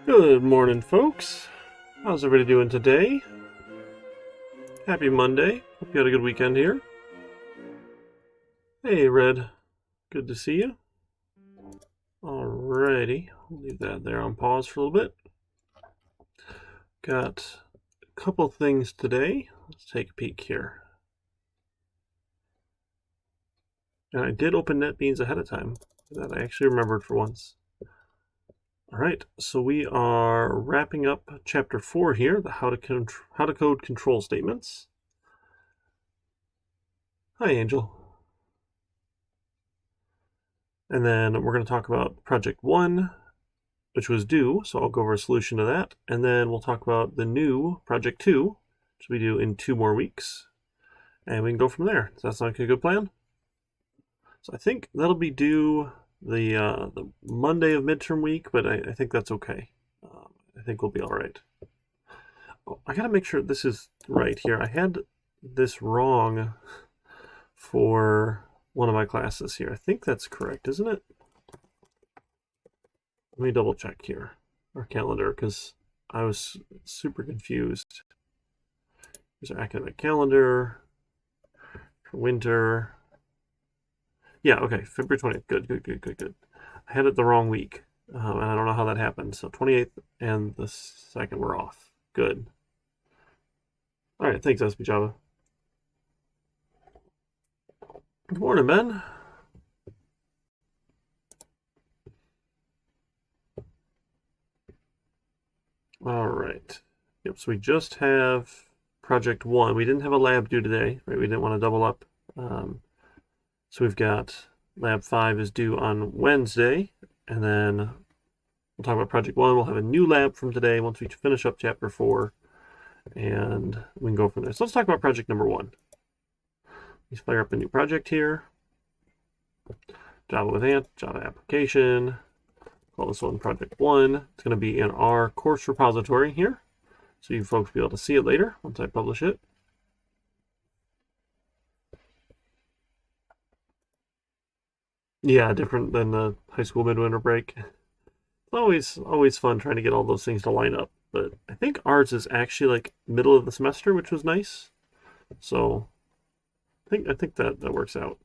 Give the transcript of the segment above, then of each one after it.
Good morning, folks. How's everybody doing today? Happy Monday. Hope you had a good weekend here. Hey, Red. Good to see you. Alrighty. I'll leave that there on pause for a little bit. Got a couple things today. Let's take a peek here. And I did open NetBeans ahead of time. That I actually remembered for once. Alright, so we are wrapping up Chapter 4 here, the how to code control statements. Hi, Angel. And then we're going to talk about Project 1, which was due, so I'll go over a solution to that. And then we'll talk about the new Project 2, which we do in 2 more weeks. And we can go from there. Does that sound like a good plan? So I think that'll be due the Monday of midterm week, but I think that's okay. I think we'll be all right. Oh, I gotta make sure this is right here. I had this wrong for one of my classes here. I think that's correct, isn't it? Let me double check here our calendar because I was super confused. Here's our academic calendar for winter. Yeah, okay, February 20th. Good. I had it the wrong week, and I don't know how that happened. So 28th and the 2nd were off. Good. All right, thanks, SB Java. Good morning, Ben. All right. Yep, so we just have Project 1. We didn't have a lab due today, right? We didn't want to double up. So we've got Lab 5 is due on Wednesday, and then we'll talk about Project 1. We'll have a new lab from today once we finish up Chapter 4, and we can go from there. So let's talk about Project number 1. Let's fire up a new project here. Java with Ant, Java application. Call this one Project 1. It's going to be in our course repository here, so you folks will be able to see it later once I publish it. Yeah, different than the high school midwinter break. It's always fun trying to get all those things to line up. But I think ours is actually like middle of the semester, which was nice. So I think that works out.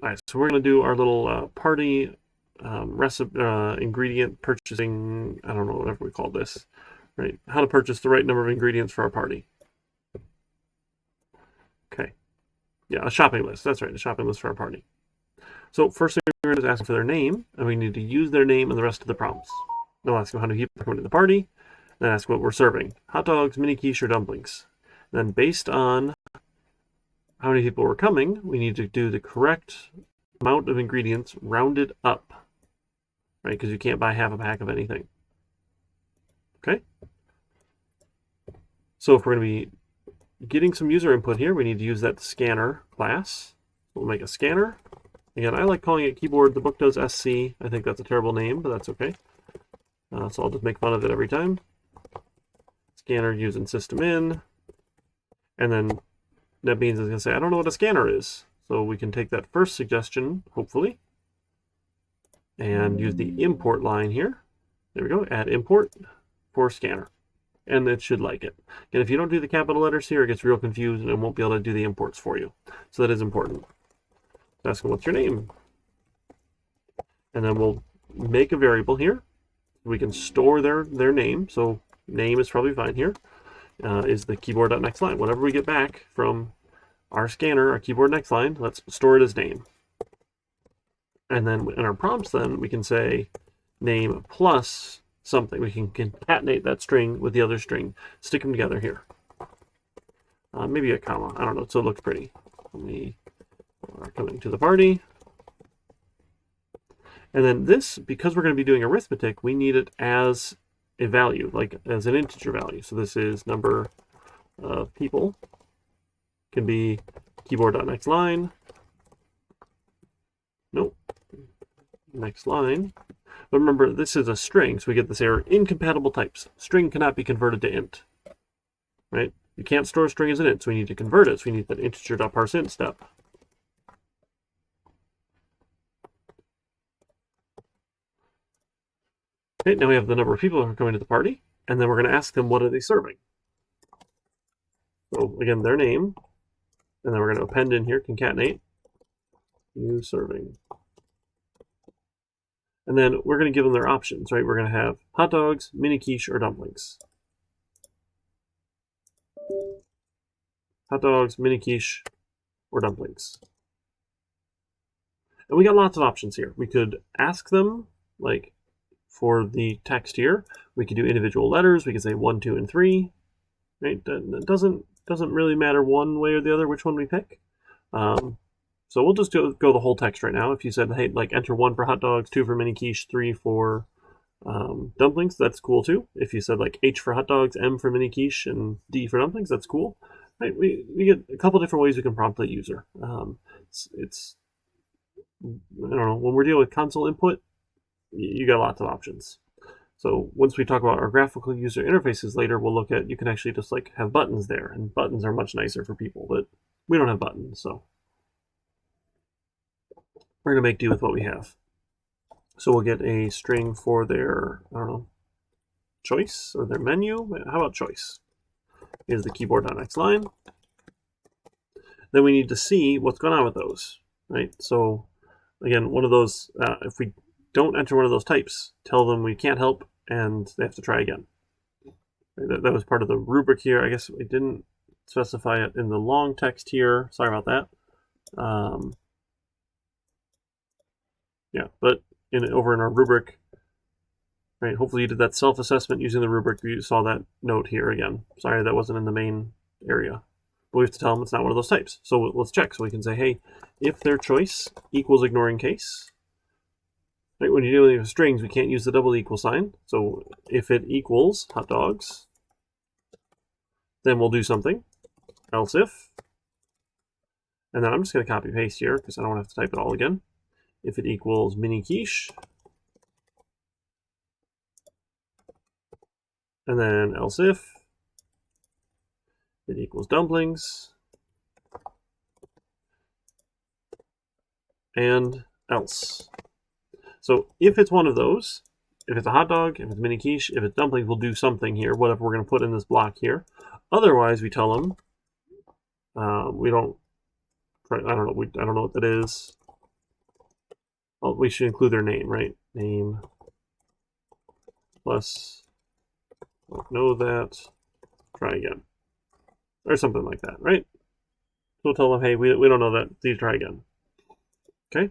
All right, so we're gonna do our little party recipe ingredient purchasing. I don't know, whatever we call this, right? How to purchase the right number of ingredients for our party. Okay, yeah, a shopping list. That's right, a shopping list for our party. So first thing we're going to ask for their name, and we need to use their name in the rest of the prompts. They'll ask them how many people are coming to the party, then ask what we're serving. Hot dogs, mini quiche, or dumplings. Then based on how many people were coming, we need to do the correct amount of ingredients rounded up, right? Because you can't buy half a pack of anything. Okay? So if we're going to be getting some user input here, we need to use that scanner class. We'll make a scanner. Again, I like calling it keyboard. The book does SC. I think that's a terrible name, but that's okay. So I'll just make fun of it every time. Scanner using system in. And then NetBeans is going to say, I don't know what a scanner is. So we can take that first suggestion, hopefully, and use the import line here. There we go. Add import for scanner. And it should like it. And if you don't do the capital letters here, it gets real confused and it won't be able to do the imports for you. So that is important. Ask them what's your name, and then we'll make a variable here. We can store their name, so name is probably fine here. Is the keyboard.next line. Whatever we get back from our scanner, our keyboard next line, let's store it as name. And then in our prompts, then we can say name plus something. We can concatenate that string with the other string, stick them together here. Maybe a comma. I don't know. So it looks pretty. We are coming to the party. And then this, because we're going to be doing arithmetic, we need it as a value, like as an integer value. So this is number of people. Can be keyboard.next line. Nope. Next line. But remember, this is a string, so we get this error, incompatible types. String cannot be converted to int. Right? You can't store a string as an int, so we need to convert it. So we need that integer.parseInt step. Okay, now we have the number of people who are coming to the party, and then we're going to ask them what are they serving. So again, their name, and then we're going to append in here, concatenate, new serving. And then we're going to give them their options, right? We're going to have hot dogs, mini quiche, or dumplings. Hot dogs, mini quiche, or dumplings. And we got lots of options here. We could ask them, like for the text here, we could do individual letters. We could say 1, 2, and 3. Right? It doesn't really matter one way or the other which one we pick. So we'll just go the whole text right now. If you said, hey, like enter 1 for hot dogs, 2 for mini quiche, 3 for dumplings, that's cool too. If you said like H for hot dogs, M for mini quiche, and D for dumplings, that's cool. Right? We get a couple different ways we can prompt the user. It's I don't know, when we're dealing with console input, you got lots of options. So once we talk about our graphical user interfaces later, we'll look at, you can actually just like have buttons there, and buttons are much nicer for people, but we don't have buttons, so we're going to make do with what we have. So we'll get a string for their, I don't know, choice or their menu. How about choice? Here's the keyboard.next line. Then we need to see what's going on with those, right? So again, one of those, if we don't enter one of those types, tell them we can't help and they have to try again. That was part of the rubric here. I guess we didn't specify it in the long text here. Sorry about that. Yeah, but over in our rubric, right? Hopefully you did that self-assessment using the rubric. You saw that note here again. Sorry, that wasn't in the main area. But we have to tell them it's not one of those types. So let's check. So we can say, hey, if their choice equals ignoring case, right? When you're dealing with strings, we can't use the double equal sign. So if it equals hot dogs, then we'll do something. Else if, and then I'm just going to copy paste here because I don't want to have to type it all again. If it equals mini quiche, and then else if it equals dumplings, and else. So if it's one of those, if it's a hot dog, if it's mini quiche, if it's dumplings, we'll do something here, whatever we're going to put in this block here. Otherwise, we tell them we don't. I don't know what that is. Well, we should include their name, right? Name plus know that, try again. Or something like that, right? So we'll tell them, hey, we don't know that, please try again. Okay?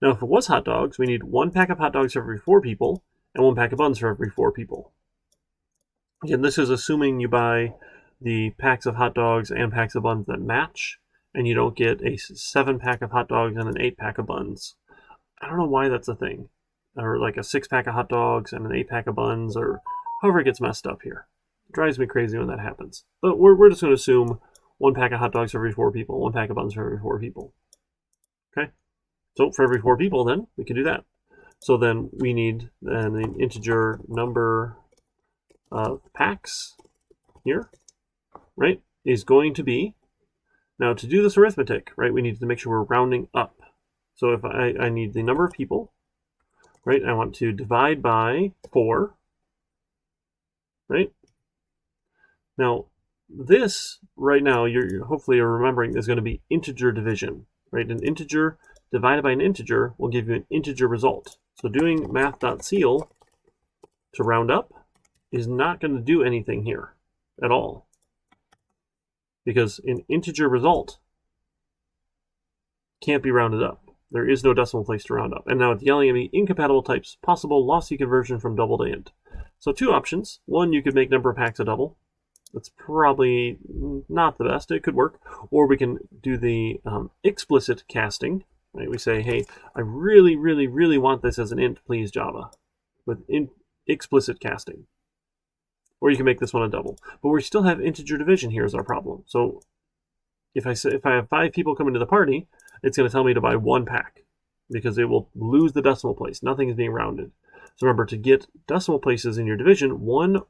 Now, if it was hot dogs, we need 1 pack of hot dogs for every 4 people and 1 pack of buns for every 4 people. Again, this is assuming you buy the packs of hot dogs and packs of buns that match, and you don't get a 7 pack of hot dogs and an 8 pack of buns. I don't know why that's a thing. Or like a 6 pack of hot dogs and an 8 pack of buns, or however it gets messed up here. It drives me crazy when that happens. But we're just going to assume 1 pack of hot dogs for every 4 people, 1 pack of buns for every 4 people. Okay? So for every 4 people, then, we can do that. So then we need an integer number of packs here, right, is going to be, now to do this arithmetic, right, we need to make sure we're rounding up. So if I need the number of people, right, I want to divide by 4, right? Now, this, right now, hopefully you're remembering, is going to be integer division, right? An integer divided by an integer will give you an integer result. So doing math.ceal to round up is not going to do anything here at all, because an integer result can't be rounded up. There is no decimal place to round up. And now it's yelling at me, incompatible types, possible lossy conversion from double to int. So 2 options. 1, you could make number of packs a double. That's probably not the best. It could work. Or we can do the explicit casting. Right? We say, hey, I really, really, really want this as an int, please, Java, with explicit casting. Or you can make this one a double. But we still have integer division here as our problem. So if I have 5 people coming to the party, it's going to tell me to buy 1 pack because it will lose the decimal place. Nothing is being rounded. So remember, to get decimal places in your division, 1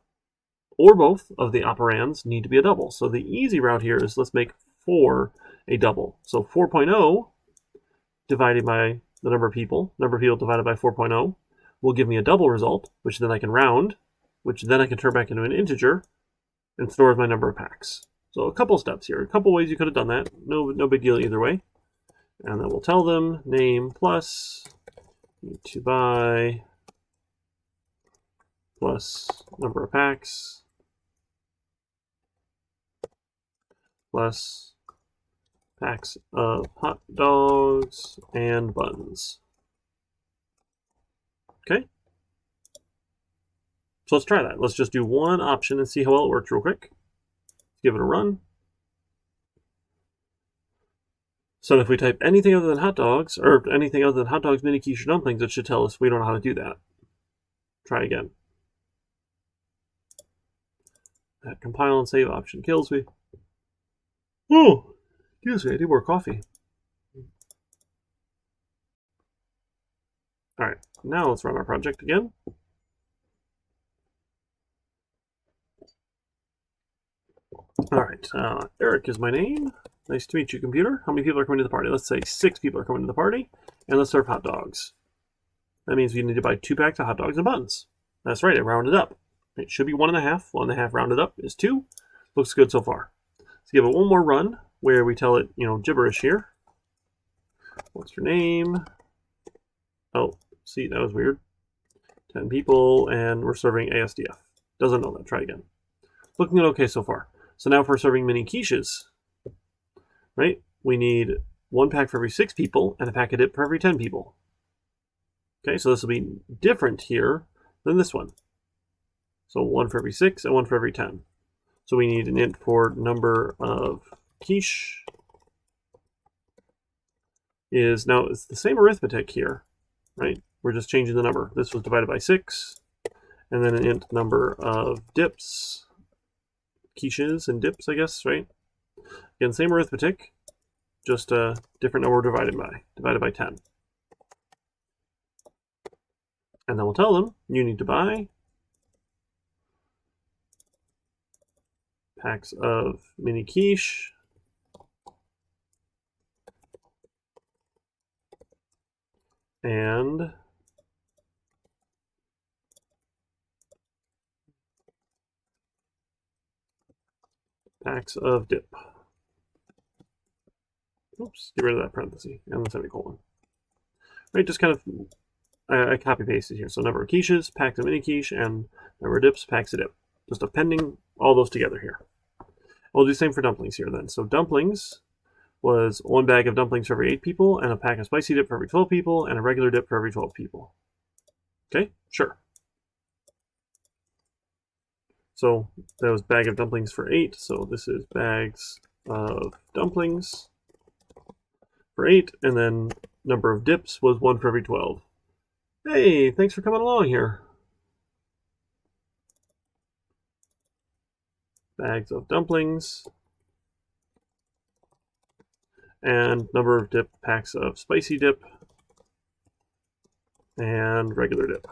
or both of the operands need to be a double. So the easy route here is let's make 4 a double. So 4.0 divided by the number of people divided by 4.0 will give me a double result, which then I can round, which then I can turn back into an integer and store my number of packs. So a couple steps here, a couple ways you could have done that. No big deal either way. And then we'll tell them name plus need to buy plus number of packs plus packs of hot dogs and buns. Okay. So let's try that. Let's just do one option and see how well it works real quick. Let's give it a run. So if we type anything other than hot dogs, or anything other than hot dogs, mini quiche, or dumplings, it should tell us we don't know how to do that. Try again. That compile and save option kills me. Oh, excuse me, I need more coffee. All right, now let's run our project again. All right, Eric is my name. Nice to meet you, computer. How many people are coming to the party? Let's say 6 people are coming to the party, and let's serve hot dogs. That means we need to buy 2 packs of hot dogs and buns. That's right, I rounded up. It should be 1.5. 1.5 rounded up is 2. Looks good so far. Let's give it one more run where we tell it, gibberish here. What's your name? Oh, see, that was weird. 10 people, and we're serving ASDF. Doesn't know that. Try again. Looking okay so far. So now if we're serving mini quiches, right, we need 1 pack for every 6 people and a pack of dip for every 10 people. Okay, so this will be different here than this one. So 1 for every 6 and 1 for every 10. So we need an int for number of quiche is, now it's the same arithmetic here, right? We're just changing the number. This was divided by 6, and then an int number of dips, quiches and dips, I guess, right? Again, same arithmetic, just a different number divided by 10. And then we'll tell them, you need to buy packs of mini quiche and packs of dip. Oops, get rid of that parenthesis and the semicolon. Right, just kind of I copy pasted here. So number of quiches, packs of mini quiche, and number of dips, packs of dip. Just appending all those together here. We'll do the same for dumplings here then. So dumplings was 1 bag of dumplings for every 8 people, and a pack of spicy dip for every 12 people, and a regular dip for every 12 people. Okay, sure. So that was bag of dumplings for 8. So this is bags of dumplings for 8, and then number of dips was 1 for every 12. Hey, thanks for coming along here. Bags of dumplings and number of dip, packs of spicy dip and regular dip.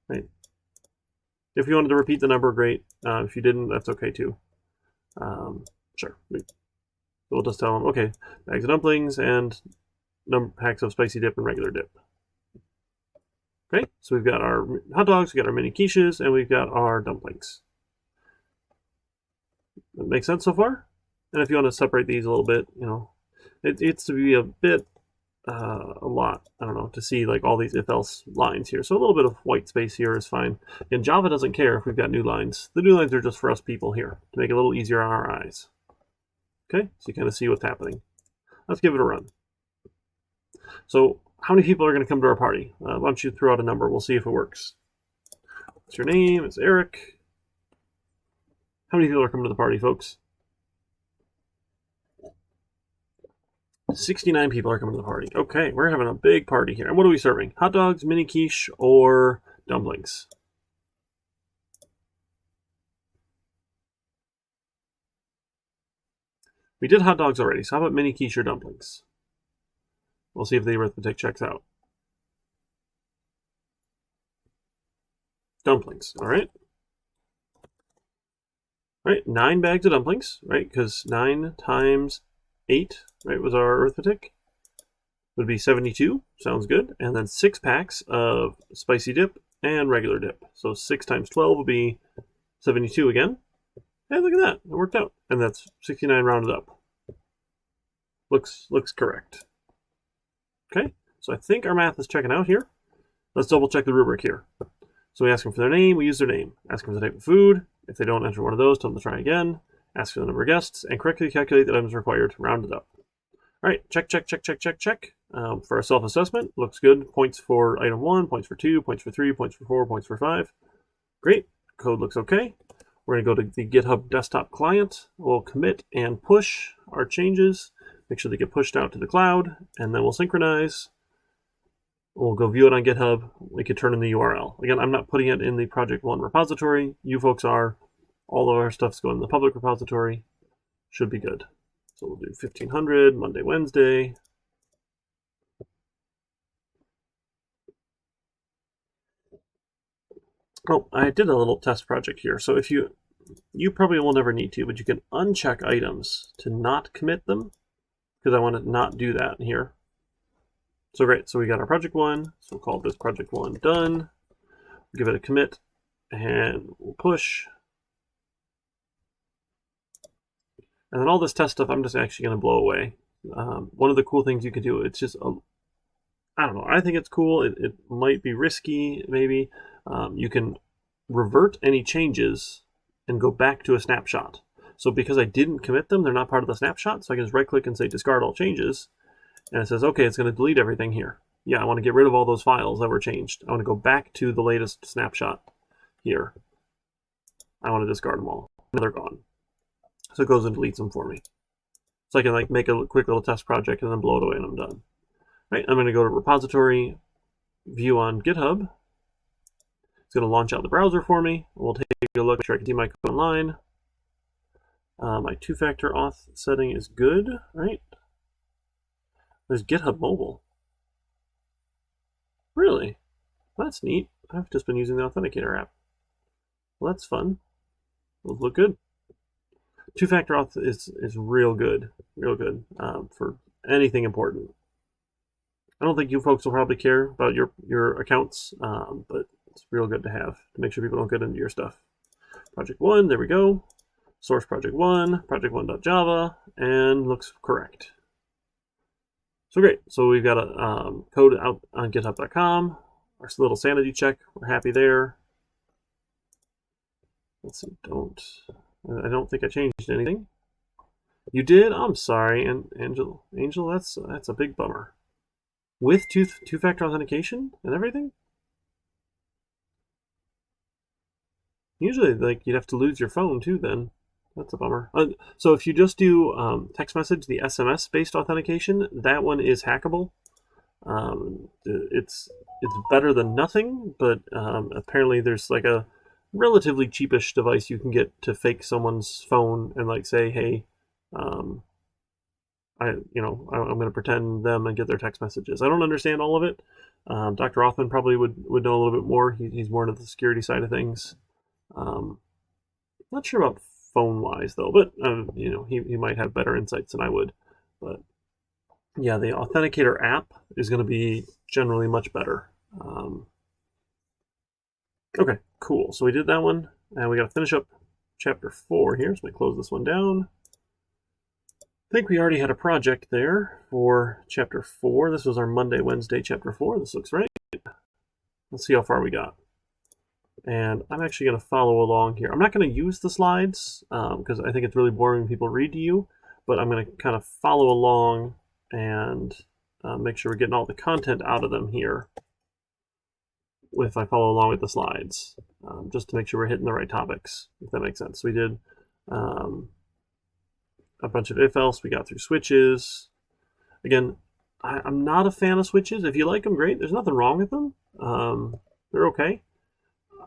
Right. If you wanted to repeat the number, great. If you didn't, that's okay too. Sure. We'll just tell them, okay, bags of dumplings and packs of spicy dip and regular dip. Okay, so we've got our hot dogs, we've got our mini quiches, and we've got our dumplings. That makes sense so far? And if you want to separate these a little bit, it's to be a bit, a lot, I don't know, to see like all these if-else lines here. So a little bit of white space here is fine. And Java doesn't care if we've got new lines. The new lines are just for us people here, to make it a little easier on our eyes. Okay, so you kind of see what's happening. Let's give it a run. So how many people are going to come to our party? Why don't you throw out a number? We'll see if it works. What's your name? It's Eric. How many people are coming to the party, folks? 69 people are coming to the party. Okay, we're having a big party here. And what are we serving? Hot dogs, mini quiche, or dumplings? We did hot dogs already, so how about mini quiche or dumplings? We'll see if the arithmetic checks out. Dumplings, all right. Right, 9 bags of dumplings, right? Because 9 times 8, right, was our arithmetic. would be 72. Sounds good. And then 6 packs of spicy dip and regular dip. So 6 times 12 will be 72 again. Hey, look at that. It worked out. And that's 69 rounded up. Looks correct. Okay, so I think our math is checking out here. Let's double check the rubric here. So we ask them for their name, we use their name. Ask them for the type of food. If they don't enter one of those, tell them to try again. Ask for the number of guests, and correctly calculate the items required, round it up. All right, check. For our self-assessment, looks good. Points for item 1, points for 2, points for 3, points for 4, points for 5. Great, code looks okay. We're gonna go to the GitHub desktop client. We'll commit and push our changes. Make sure they get pushed out to the cloud, and then we'll synchronize. We'll go view it on GitHub. We could turn in the URL. Again, I'm not putting it in the Project 1 repository. You folks are. All of our stuff's going in the public repository. Should be good. So we'll do 1500, Monday, Wednesday. Oh, I did a little test project here. So if you probably will never need to, but you can uncheck items to not commit them, because I want to not do that here. So great, so we got our project 1, so we'll call this project 1 done. Give it a commit, and we'll push. And then all this test stuff, I'm just actually going to blow away. One of the cool things you can do, it's just, I don't know, I think it's cool. It might be risky, maybe. You can revert any changes and go back to a snapshot. So because I didn't commit them, they're not part of the snapshot, so I can just right-click and say discard all changes. And it says, okay, it's going to delete everything here. Yeah, I want to get rid of all those files that were changed. I want to go back to the latest snapshot here. I want to discard them all. And they're gone. So it goes and deletes them for me. So I can like make a quick little test project and then blow it away and I'm done. Right, I'm going to go to repository, view on GitHub. It's going to launch out the browser for me. We'll take a look, make sure I can see my code online. My 2-factor auth setting is good, right? There's GitHub Mobile. Really? That's neat. I've just been using the Authenticator app. Well, that's fun. Those look good. 2-factor auth is real good for anything important. I don't think you folks will probably care about your accounts, but it's real good to have to make sure people don't get into your stuff. Project 1, there we go. Source project 1, project1.java, and looks correct. So great. So we've got a code out on github.com. Our little sanity check. We're happy there. Let's see. I don't think I changed anything. You did? I'm sorry, and Angel, that's a big bummer. With two-factor authentication and everything? Usually, like, you'd have to lose your phone too then. That's a bummer. So if you just do text message, the SMS-based authentication, that one is hackable. It's better than nothing, but apparently there's like a relatively cheapish device you can get to fake someone's phone and like say, hey, I'm going to pretend them and get their text messages. I don't understand all of it. Dr. Rothman probably would know a little bit more. He's more into the security side of things. Not sure about phone-wise though, but he might have better insights than I would. But yeah, the Authenticator app is going to be generally much better. Okay, cool. So we did that one, and we got to finish up chapter 4 here. So we close this one down. I think we already had a project there for chapter 4. This was our Monday, Wednesday, chapter 4. This looks right. Let's see how far we got. And I'm actually going to follow along here. I'm not going to use the slides because I think it's really boring when people read to you, but I'm going to kind of follow along and make sure we're getting all the content out of them here if I follow along with the slides, just to make sure we're hitting the right topics, if that makes sense. So we did a bunch of if-else. We got through switches. Again, I'm not a fan of switches. If you like them, great. There's nothing wrong with them. They're okay.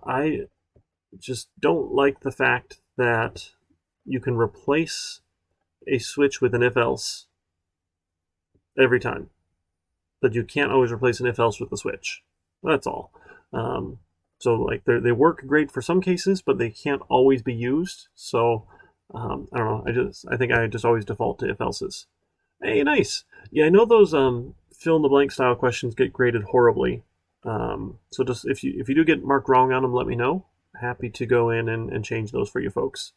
I just don't like the fact that you can replace a switch with an if-else every time, but you can't always replace an if-else with the switch. That's all. So like they work great for some cases, but they can't always be used. So I don't know. I think I just always default to if-elses. Hey, nice. Yeah, I know those fill in the blank style questions get graded horribly. So just if you do get marked wrong on them, let me know. Happy to go in and change those for you folks.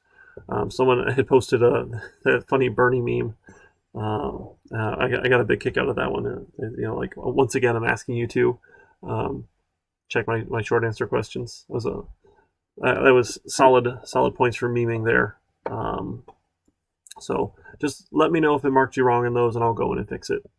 Someone had posted that funny Bernie meme. I got a big kick out of that one. Like once again, I'm asking you to check my short answer questions. That was solid points for memeing there. So just let me know if it marked you wrong in those, and I'll go in and fix it.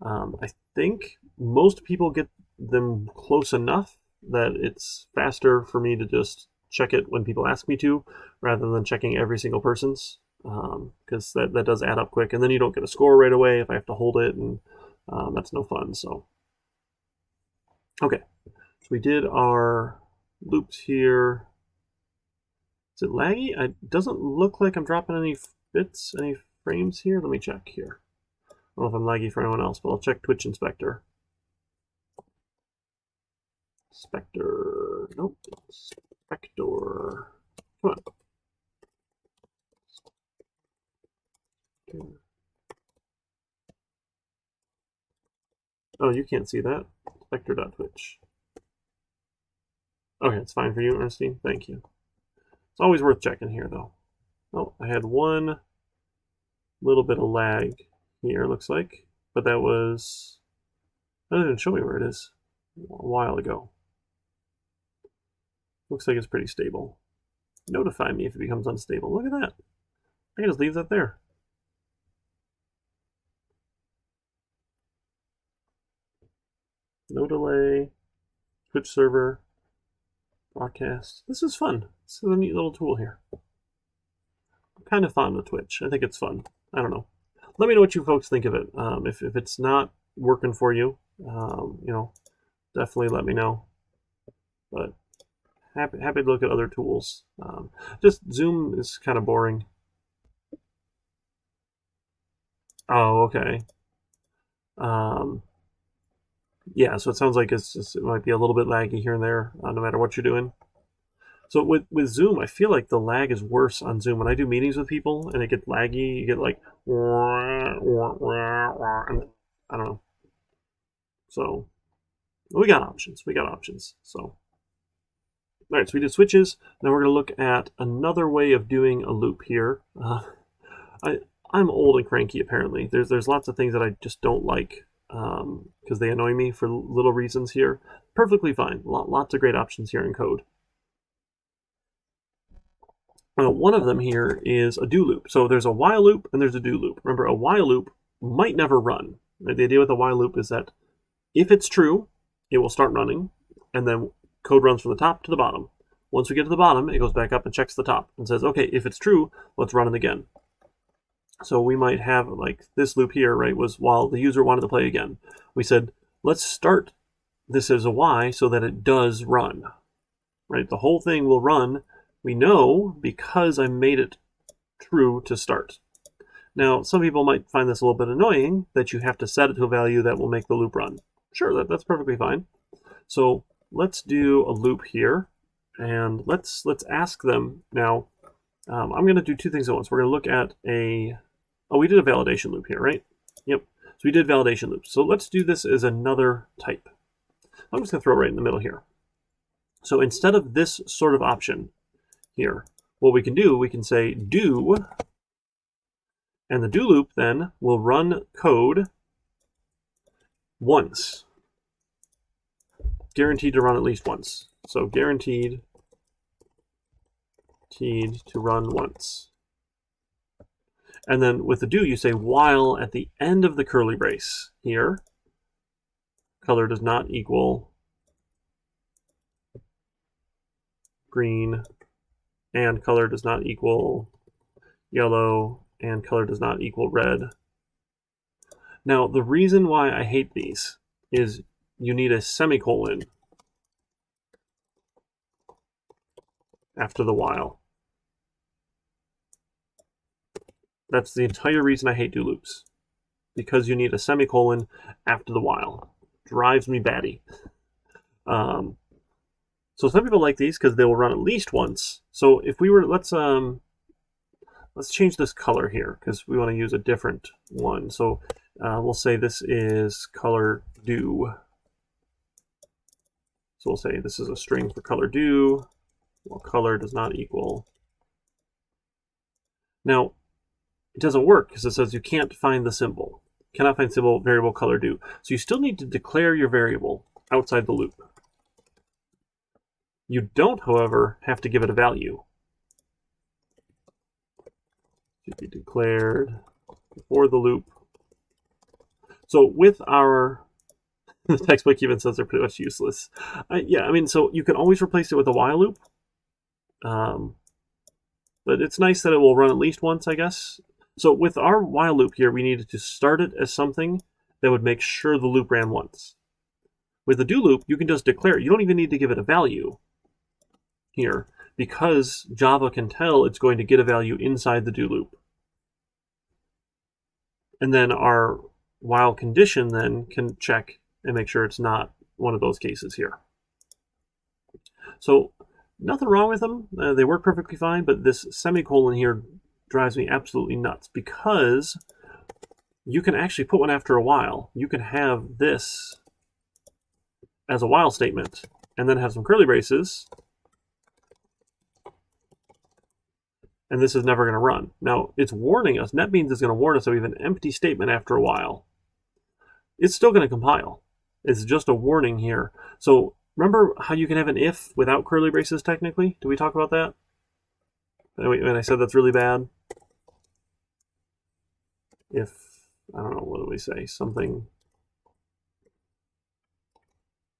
I think most people get them close enough that it's faster for me to just check it when people ask me to, rather than checking every single person's, because that does add up quick, and then you don't get a score right away if I have to hold it, and that's no fun. So, okay, so we did our loops here. Is it laggy? It doesn't look like I'm dropping any bits, any frames here. Let me check here. I don't know if I'm laggy for anyone else, but I'll check Twitch Inspector. Nope. Spector. Come on. Oh, you can't see that. Spector.twitch. Okay, it's fine for you, Ernestine. Thank you. It's always worth checking here, though. Oh, I had one little bit of lag here, looks like. But that didn't even show me where it is a while ago. Looks like it's pretty stable. Notify me if it becomes unstable. Look at that. I can just leave that there. No delay. Twitch server. Broadcast. This is fun. This is a neat little tool here. I'm kind of fond of Twitch. I think it's fun. I don't know. Let me know what you folks think of it. If it's not working for you, definitely let me know. But happy to look at other tools. Just Zoom is kind of boring. Oh, okay. Yeah, so it sounds like it might be a little bit laggy here and there, no matter what you're doing. So with Zoom, I feel like the lag is worse on Zoom. When I do meetings with people and it gets laggy, you get like, and I don't know. So we got options. So, all right, so we did switches. Now we're going to look at another way of doing a loop here. I'm old and cranky, apparently. There's lots of things that I just don't like because they annoy me for little reasons here. Perfectly fine. Lots of great options here in code. One of them here is a do loop. So there's a while loop and there's a do loop. Remember, a while loop might never run. The idea with a while loop is that if it's true, it will start running, and then code runs from the top to the bottom. Once we get to the bottom, it goes back up and checks the top and says, okay, if it's true, let's run it again. So we might have like this loop here, right, was while the user wanted to play again. We said, let's start this as a Y so that it does run, right? The whole thing will run. We know because I made it true to start. Now, some people might find this a little bit annoying that you have to set it to a value that will make the loop run. Sure, that's perfectly fine. So let's do a loop here, and let's ask them now. I'm going to do two things at once. We're going to look at we did a validation loop here, right? Yep. So we did validation loops. So let's do this as another type. I'm just going to throw it right in the middle here. So instead of this sort of option here, what we can do, we can say do, and the do loop then will run code once. Guaranteed to run at least once. So guaranteed to run once. And then with the do, you say while at the end of the curly brace here, color does not equal green, and color does not equal yellow, and color does not equal red. Now, the reason why I hate these is you need a semicolon after the while. That's the entire reason I hate do loops, because you need a semicolon after the while. Drives me batty. So some people like these because they will run at least once. So if we were, let's change this color here because we want to use a different one. So We'll say this is color do. So we'll say this is a string for color do. Well, color does not equal. Now, it doesn't work because it says you can't find the symbol. Cannot find symbol variable color do. So you still need to declare your variable outside the loop. You don't, however, have to give it a value. It should be declared before the loop. So with our, the textbook even says they're pretty much useless. Yeah, I mean, so you can always replace it with a while loop. But it's nice that it will run at least once, I guess. So with our while loop here, we needed to start it as something that would make sure the loop ran once. With the do loop, you can just declare it. You don't even need to give it a value here, because Java can tell it's going to get a value inside the do loop. And then our while condition then can check and make sure it's not one of those cases here. So nothing wrong with them. They work perfectly fine, but this semicolon here drives me absolutely nuts, because you can actually put one after a while. You can have this as a while statement and then have some curly braces, and this is never going to run. Now, it's warning us. NetBeans is going to warn us that we have an empty statement after a while. It's still going to compile. It's just a warning here. So remember how you can have an if without curly braces technically? Did we talk about that? And I said that's really bad. If, I don't know, what do we say? Something,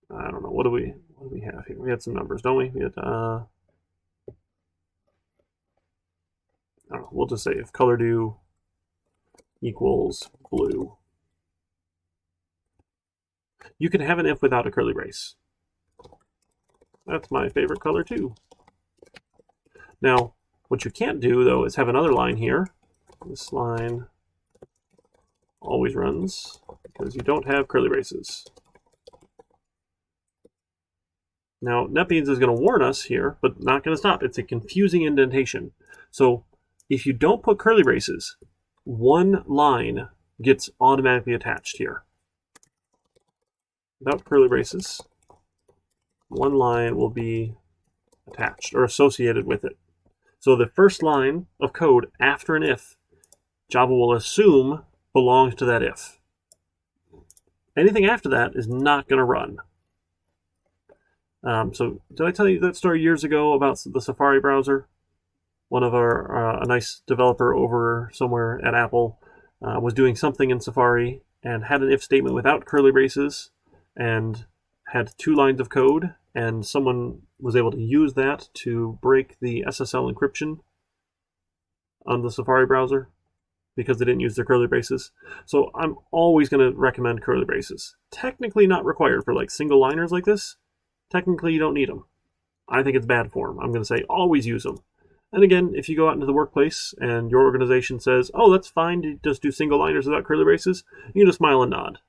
I don't know, what do we have here? We had some numbers, don't we? We had, I don't know, we'll just say if color do equals blue. You can have an if without a curly brace. That's my favorite color too. Now, what you can't do though is have another line here. This line always runs because you don't have curly braces. Now, NetBeans is going to warn us here, but not going to stop. It's a confusing indentation. So if you don't put curly braces, one line gets automatically attached here. Without curly braces, one line will be attached or associated with it. So the first line of code after an if, Java will assume belongs to that if. Anything after that is not going to run. So did I tell you that story years ago about the Safari browser? One of our, a nice developer over somewhere at Apple was doing something in Safari and had an if statement without curly braces and had 2 lines of code, and someone was able to use that to break the SSL encryption on the Safari browser because they didn't use their curly braces. So I'm always going to recommend curly braces. Technically not required for like single liners like this. Technically you don't need them. I think it's bad form. I'm going to say always use them. And again, if you go out into the workplace and your organization says, oh, that's fine to just do single liners without curly braces, you can just smile and nod.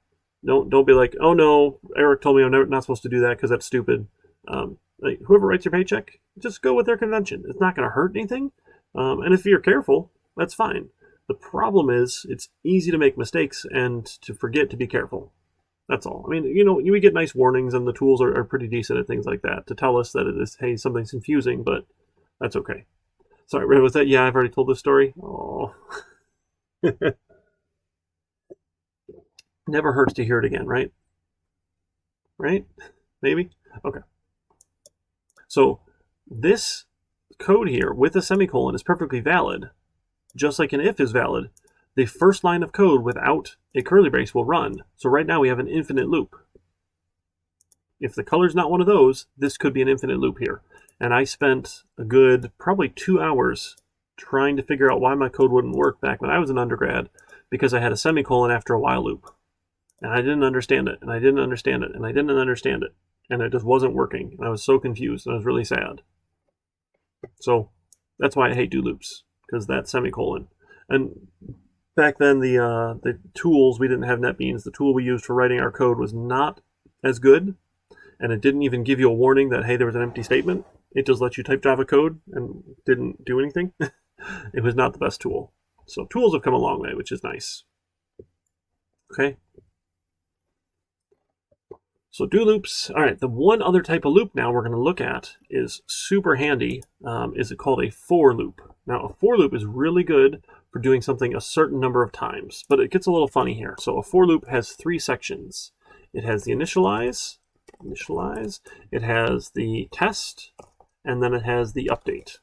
Don't be like, oh no, Eric told me I'm not supposed to do that because that's stupid. Like, whoever writes your paycheck, just go with their convention. It's not going to hurt anything. And if you're careful, that's fine. The problem is it's easy to make mistakes and to forget to be careful. That's all. I mean, you know, we get nice warnings and the tools are pretty decent at things like that to tell us that it is, hey, something's confusing, but that's okay. Sorry, was that? Yeah, I've already told this story. Oh. Never hurts to hear it again, right? Right? Maybe? Okay. So this code here with a semicolon is perfectly valid. Just like an if is valid, the first line of code without a curly brace will run. So right now we have an infinite loop. If the color's not one of those, this could be an infinite loop here. And I spent a good probably 2 hours trying to figure out why my code wouldn't work back when I was an undergrad, because I had a semicolon after a while loop. And I didn't understand it, and I didn't understand it, and I didn't understand it. And it just wasn't working. And I was so confused, and I was really sad. So that's why I hate do loops, because that semicolon. And back then, the tools, we didn't have NetBeans. The tool we used for writing our code was not as good, and it didn't even give you a warning that, hey, there was an empty statement. It just let you type Java code and didn't do anything. It was not the best tool. So tools have come a long way, which is nice. Okay. So do loops. All right, the one other type of loop now we're going to look at is super handy. Is it called a for loop? Now, a for loop is really good for doing something a certain number of times, but it gets a little funny here. So a for loop has 3 sections. It has the initialize, it has the test, and then it has the update.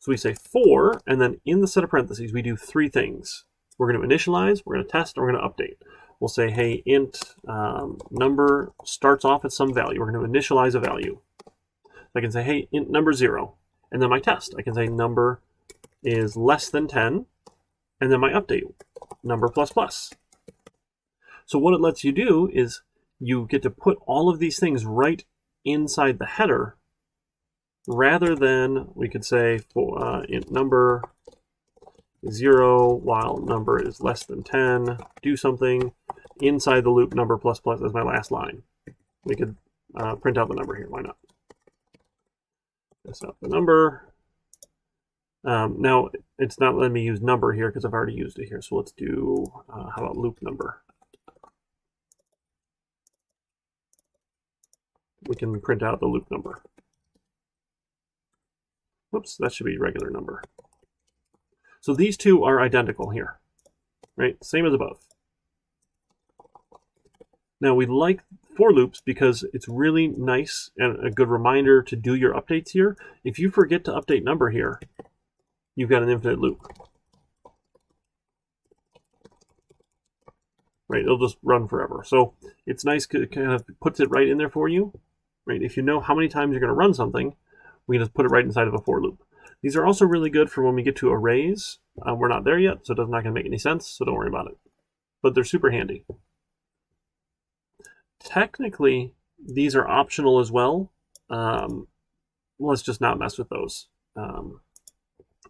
So we say for, and then in the set of parentheses, we do 3 things. We're going to initialize, we're going to test, and we're going to update. We'll say, hey, int number starts off at some value. We're going to initialize a value. So I can say, hey, int number 0. And then my test, I can say number is less than 10. And then my update, number plus plus. So what it lets you do is you get to put all of these things right inside the header, rather than we could say for int number is 0 while number is less than 10, do something inside the loop number plus plus as my last line. We could print out the number here. Why not? Set up the number. Now, it's not letting me use number here because I've already used it here. So let's do, how about loop number? We can print out the loop number. Whoops, that should be regular number. So these two are identical here, right? Same as above. Now we like for loops because it's really nice and a good reminder to do your updates here. If you forget to update number here, you've got an infinite loop. Right, it'll just run forever. So it's nice, it kind of puts it right in there for you. Right, if you know how many times you're going to run something, we can just put it right inside of a for loop. These are also really good for when we get to arrays. We're not there yet, so it's not going to make any sense, so don't worry about it. But they're super handy. Technically, these are optional as well. Let's just not mess with those.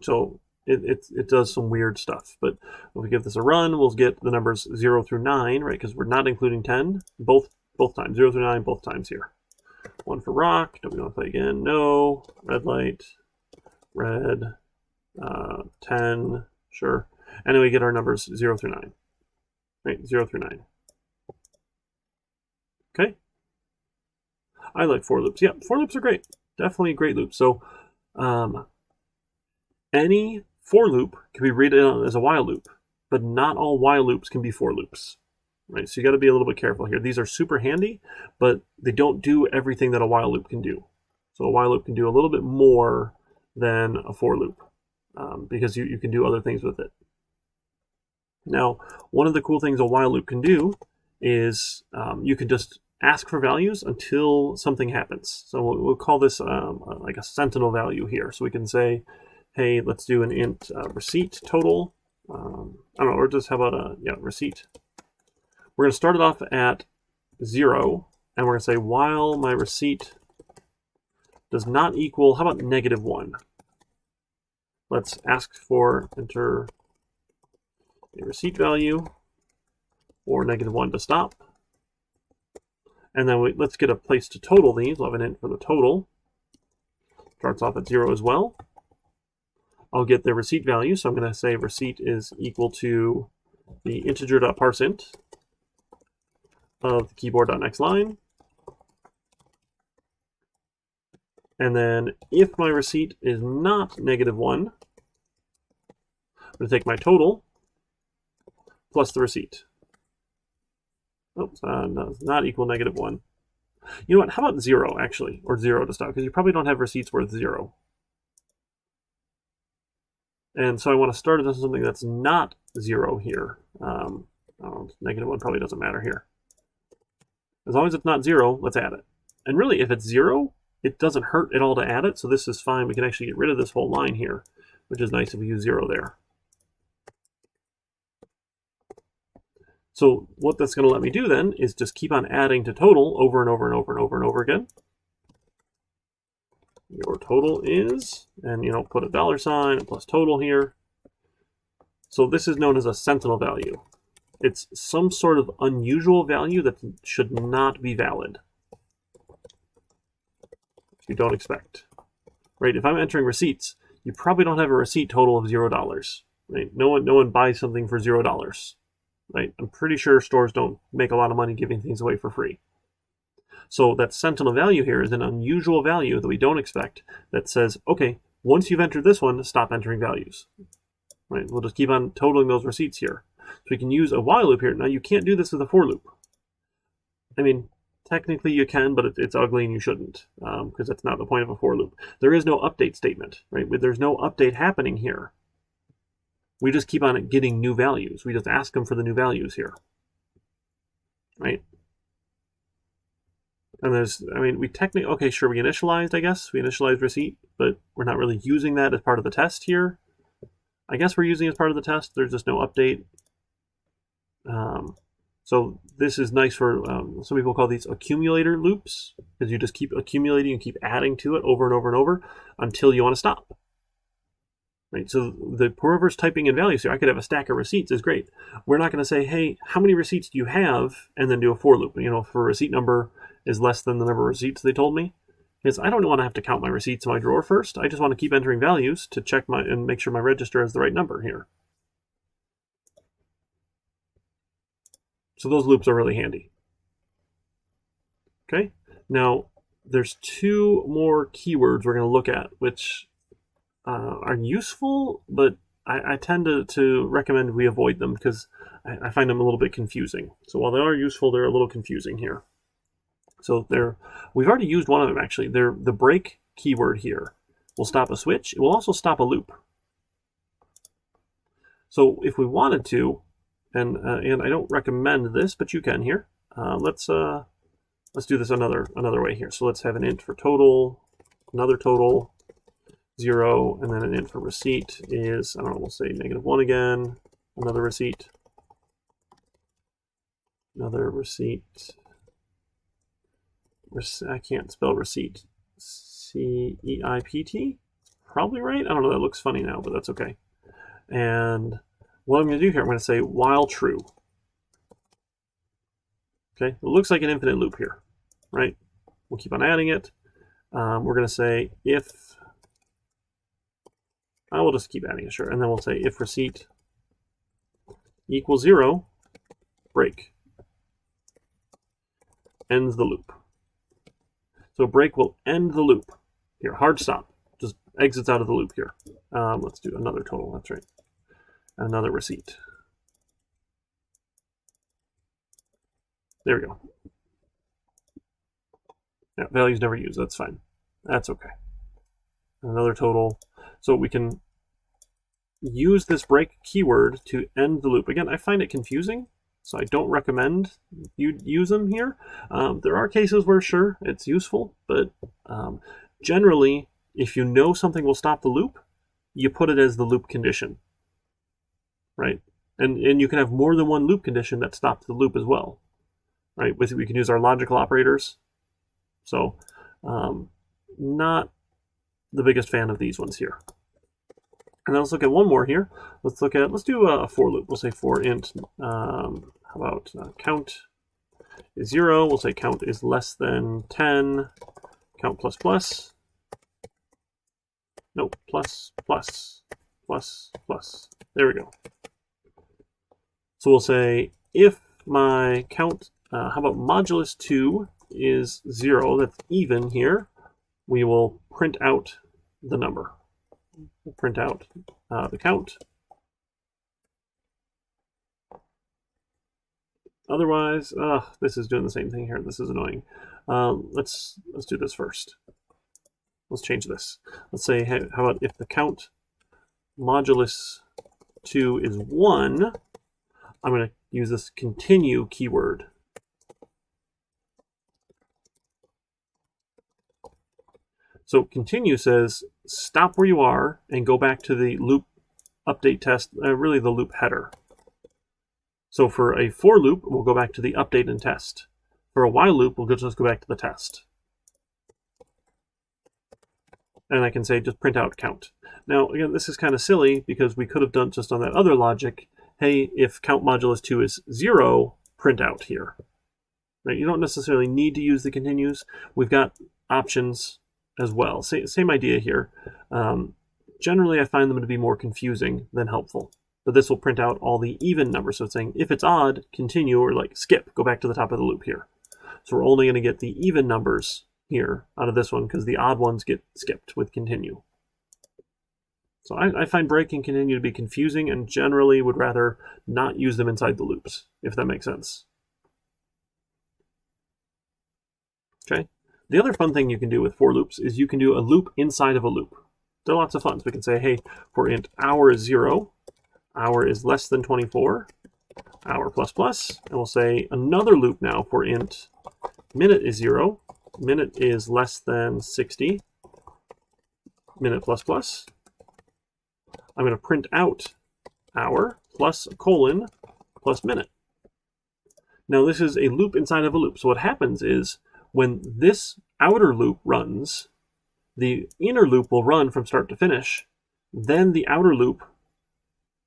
So it does some weird stuff. But if we give this a run, we'll get the numbers 0 through 9, right? Because we're not including 10 both times. 0 through 9 both times here. 1 for rock. Do we want to play again? No. Red light. Red. 10. Sure. And then we get our numbers 0 through 9. Right? 0 through 9. Okay. I like for loops. Yeah, for loops are great. Definitely a great loop. So any for loop can be written as a while loop, but not all while loops can be for loops. Right? So you got to be a little bit careful here. These are super handy, but they don't do everything that a while loop can do. So a while loop can do a little bit more than a for loop because you can do other things with it. Now, one of the cool things a while loop can do is you can just ask for values until something happens. So we'll call this like a Sentinel value here. So we can say, hey, let's do an int receipt total. I don't know, or just how about a receipt. We're going to start it off at 0, and we're going to say while my receipt does not equal, how about -1? Let's ask for enter a receipt value or -1 to stop. And then let's get a place to total these. We'll have an int for the total. Starts off at 0 as well. I'll get the receipt value, so I'm going to say receipt is equal to the integer.parseInt of the keyboard.nextLine. And then if my receipt is not -1, I'm going to take my total plus the receipt. Oops, no, it's not equal -1. You know what? How about 0 actually, or 0 to stop, because you probably don't have receipts worth 0. And so I want to start it as something that's not 0 here. -1 probably doesn't matter here. As long as it's not 0, let's add it. And really, if it's 0, it doesn't hurt at all to add it, so this is fine. We can actually get rid of this whole line here, which is nice if we use 0 there. So what that's going to let me do then is just keep on adding to total over and over and over and over and over again. Your total is, and put a $sign and plus total here. So this is known as a Sentinel value. It's some sort of unusual value that should not be valid. You don't expect. Right? If I'm entering receipts, you probably don't have a receipt total of $0. Right? No one buys something for $0. right? I'm pretty sure stores don't make a lot of money giving things away for free. So that Sentinel value here is an unusual value that we don't expect that says, okay, once you've entered this one, stop entering values. Right? We'll just keep on totaling those receipts here. So we can use a while loop here. Now you can't do this with a for loop. I mean, technically you can, but it's ugly and you shouldn't, because that's not the point of a for loop. There is no update statement, right? There's no update happening here. We just keep on getting new values. We just ask them for the new values here, right? And there's, I mean, we technically, okay, sure, we initialized, I guess. We initialized receipt, but we're not really using that as part of the test here. I guess we're using it as part of the test. There's just no update. So this is nice for, some people call these accumulator loops, because you just keep accumulating and keep adding to it over and over and over until you want to stop. Right? So whoever's typing in values here, I could have a stack of receipts, is great. We're not going to say, hey, how many receipts do you have? And then do a for loop. You know, if a receipt number is less than the number of receipts they told me, because I don't want to have to count my receipts in my drawer first. I just want to keep entering values to check and make sure my register has the right number here. So those loops are really handy. Okay, now there's two more keywords we're going to loop at, which are useful, but I tend to recommend we avoid them because I find them a little bit confusing. So while they are useful, they're a little confusing here. So we've already used one of them actually. The break keyword here will stop a switch. It will also stop a loop. So if we wanted to, and I don't recommend this, but you can here. Let's do this another way here. So let's have an int for total, another total, 0, and then an int for receipt is, I don't know, we'll say -1 again, another receipt, I can't spell receipt, C-E-I-P-T, probably right, I don't know, that looks funny now, but that's okay. And what I'm going to do here, I'm going to say while true. Okay, it looks like an infinite loop here, right? We'll keep on adding it. We're going to say if, I will just keep adding it, sure. And then we'll say if receipt equals 0, break. Ends the loop. So break will end the loop. Here, hard stop. Just exits out of the loop here. Let's do another total, that's right. Another receipt. There we go. Yeah, values never used, that's fine. That's okay. Another total. So we can use this break keyword to end the loop. Again, I find it confusing, so I don't recommend you use them here. There are cases where, sure, it's useful, but generally, if you know something will stop the loop, you put it as the loop condition, right? And you can have more than one loop condition that stops the loop as well, right? We can use our logical operators. So, not the biggest fan of these ones here. And then let's look at one more here. Let's do a for loop. We'll say for int, how about count is 0. We'll say count is less than 10, count plus plus. No, plus, plus, plus, plus. There we go. So we'll say if my count, how about modulus 2 is 0, that's even here, we will print out the number. We'll print out the count. Otherwise, this is doing the same thing here. This is annoying. Let's do this first. Let's change this. Let's say, hey, how about if the count modulus 2 is 1, I'm going to use this continue keyword. So continue says stop where you are and go back to the loop update test, really the loop header. So for a for loop, we'll go back to the update and test. For a while loop, we'll just go back to the test. And I can say just print out count. Now, again, this is kind of silly because we could have done just on that other logic, hey, if count modulus 2 is 0, print out here. Right? You don't necessarily need to use the continues. We've got options as well. Same idea here. Generally, I find them to be more confusing than helpful. but this will print out all the even numbers. So it's saying if it's odd, continue, or like skip, go back to the top of the loop here. So we're only going to get the even numbers here out of this one because the odd ones get skipped with continue. So I find break and continue to be confusing and generally would rather not use them inside the loops, if that makes sense. Okay. The other fun thing you can do with for loops is you can do a loop inside of a loop. They're lots of fun. So we can say, hey, for int hour is 0, hour is less than 24, hour plus plus, and we'll say another loop now for int minute is 0, minute is less than 60, minute plus plus. I'm going to print out hour plus a colon plus minute. Now this is a loop inside of a loop. So what happens is when this outer loop runs, the inner loop will run from start to finish. Then the outer loop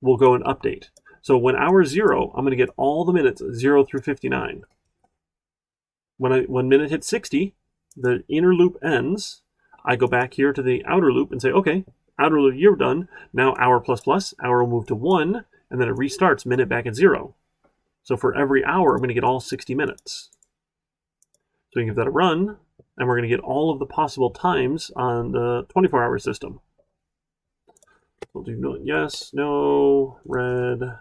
will go and update. So when hour is 0, I'm going to get all the minutes 0 through 59. When minute hits 60, the inner loop ends. I go back here to the outer loop and say, okay, outer loop, you're done. Now hour plus plus, hour will move to 1, and then it restarts minute back at 0. So for every hour, I'm going to get all 60 minutes. So we can give that a run, and we're going to get all of the possible times on the 24-hour system. We'll do yes, no, red,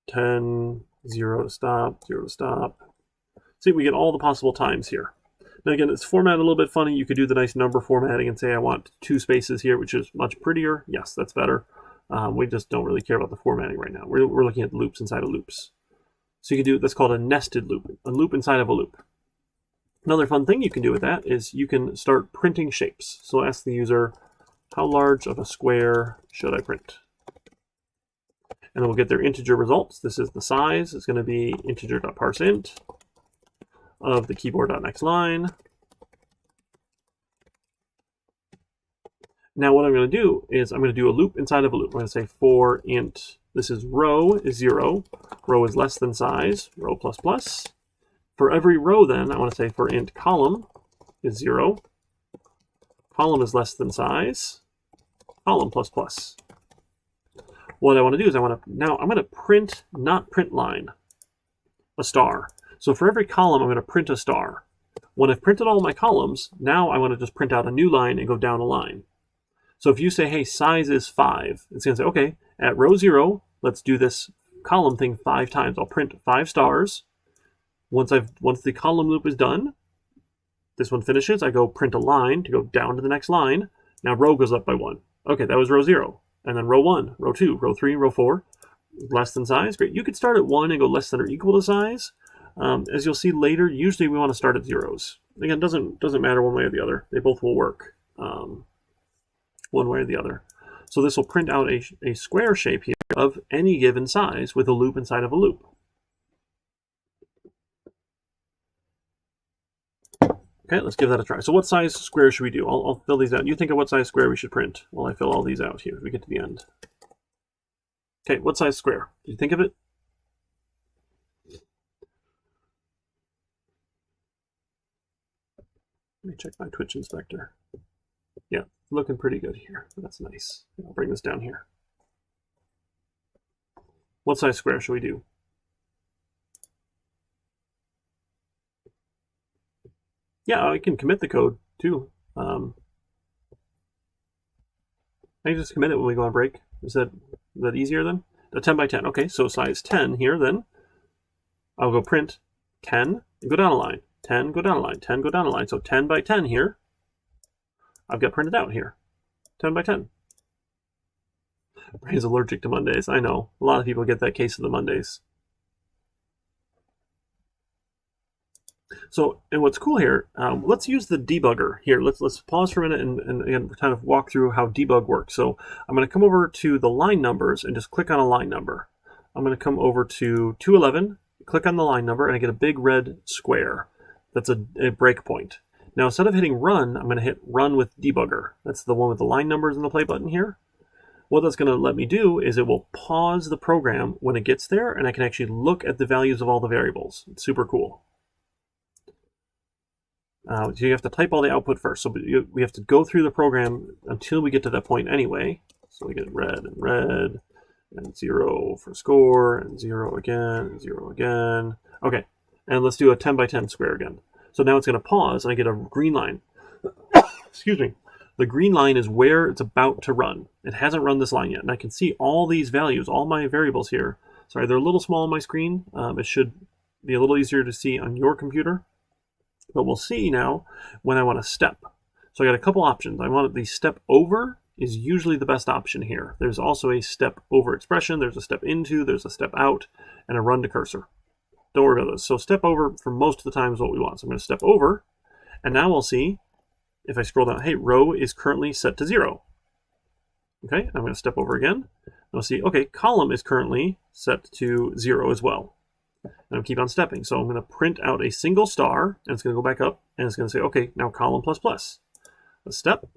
10, 0 to stop, 0 to stop. See, we get all the possible times here. Now again, it's formatted a little bit funny. You could do the nice number formatting and say I want 2 spaces here, which is much prettier. Yes, that's better. We just don't really care about the formatting right now. We're looking at loops inside of loops. So you can do, that's called a nested loop, a loop inside of a loop. Another fun thing you can do with that is you can start printing shapes. So ask the user, how large of a square should I print? And then we'll get their integer results. This is the size. It's going to be integer.parseInt of the keyboard.nextLine. Now what I'm going to do is I'm going to do a loop inside of a loop. I'm going to say for int, this is row is 0, row is less than size, row plus plus. For every row then, I want to say for int column is 0, column is less than size, column plus plus. What I want to do is I'm going to print, not print line, a star. So for every column, I'm going to print a star. When I've printed all my columns, now I want to just print out a new line and go down a line. So if you say, hey, size is 5, it's going to say, okay, at row 0, let's do this column thing 5 times. I'll print 5 stars. Once the column loop is done, this one finishes, I go print a line to go down to the next line. Now row goes up by 1. Okay, that was row 0. And then row 1, row 2, row 3, row 4, less than size. Great. You could start at 1 and go less than or equal to size. As you'll see later, usually we want to start at zeros. Again, doesn't matter one way or the other. They both will work one way or the other. So this will print out a square shape here of any given size with a loop inside of a loop. Okay, let's give that a try. So what size square should we do? I'll fill these out. You think of what size square we should print while I fill all these out here as we get to the end. Okay, what size square? Did you think of it? Let me check my Twitch inspector. Yeah, looking pretty good here. That's nice. I'll bring this down here. What size square should we do? Yeah, I can commit the code too. I can just commit it when we go on break. Is that easier then? A 10 by 10. Okay, so size 10 here then. I'll go print 10 and go down a line. 10, go down a line. 10, go down a line. So 10 by 10 here. I've got printed out here. 10 by 10. Brain's allergic to Mondays. I know. A lot of people get that case of the Mondays. So, and what's cool here, let's use the debugger here. Let's pause for a minute and again, kind of walk through how debug works. So I'm going to come over to the line numbers and just click on a line number. I'm going to come over to 211, click on the line number, and I get a big red square. That's a breakpoint. Now, instead of hitting run, I'm going to hit run with debugger. That's the one with the line numbers and the play button here. What that's going to let me do is it will pause the program when it gets there, and I can actually look at the values of all the variables. It's super cool. So you have to type all the output first. So we have to go through the program until we get to that point anyway. So we get red and red, and 0 for score, and 0 again, and 0 again. Okay, and let's do a 10 by 10 square again. So now it's going to pause, and I get a green line. Excuse me. The green line is where it's about to run. It hasn't run this line yet, and I can see all these values, all my variables here. Sorry, they're a little small on my screen. It should be a little easier to see on your computer. But we'll see now when I want to step. So I got a couple options. I want the step over is usually the best option here. There's also a step over expression. There's a step into, there's a step out, and a run to cursor. Don't worry about those. So step over for most of the time is what we want. So I'm going to step over, and now we'll see if I scroll down, hey, row is currently set to 0. Okay, I'm going to step over again. And we'll see, okay, column is currently set to 0 as well. And I'll keep on stepping. So I'm going to print out a single star, and it's going to go back up, and it's going to say, okay, now column plus plus. Let's step.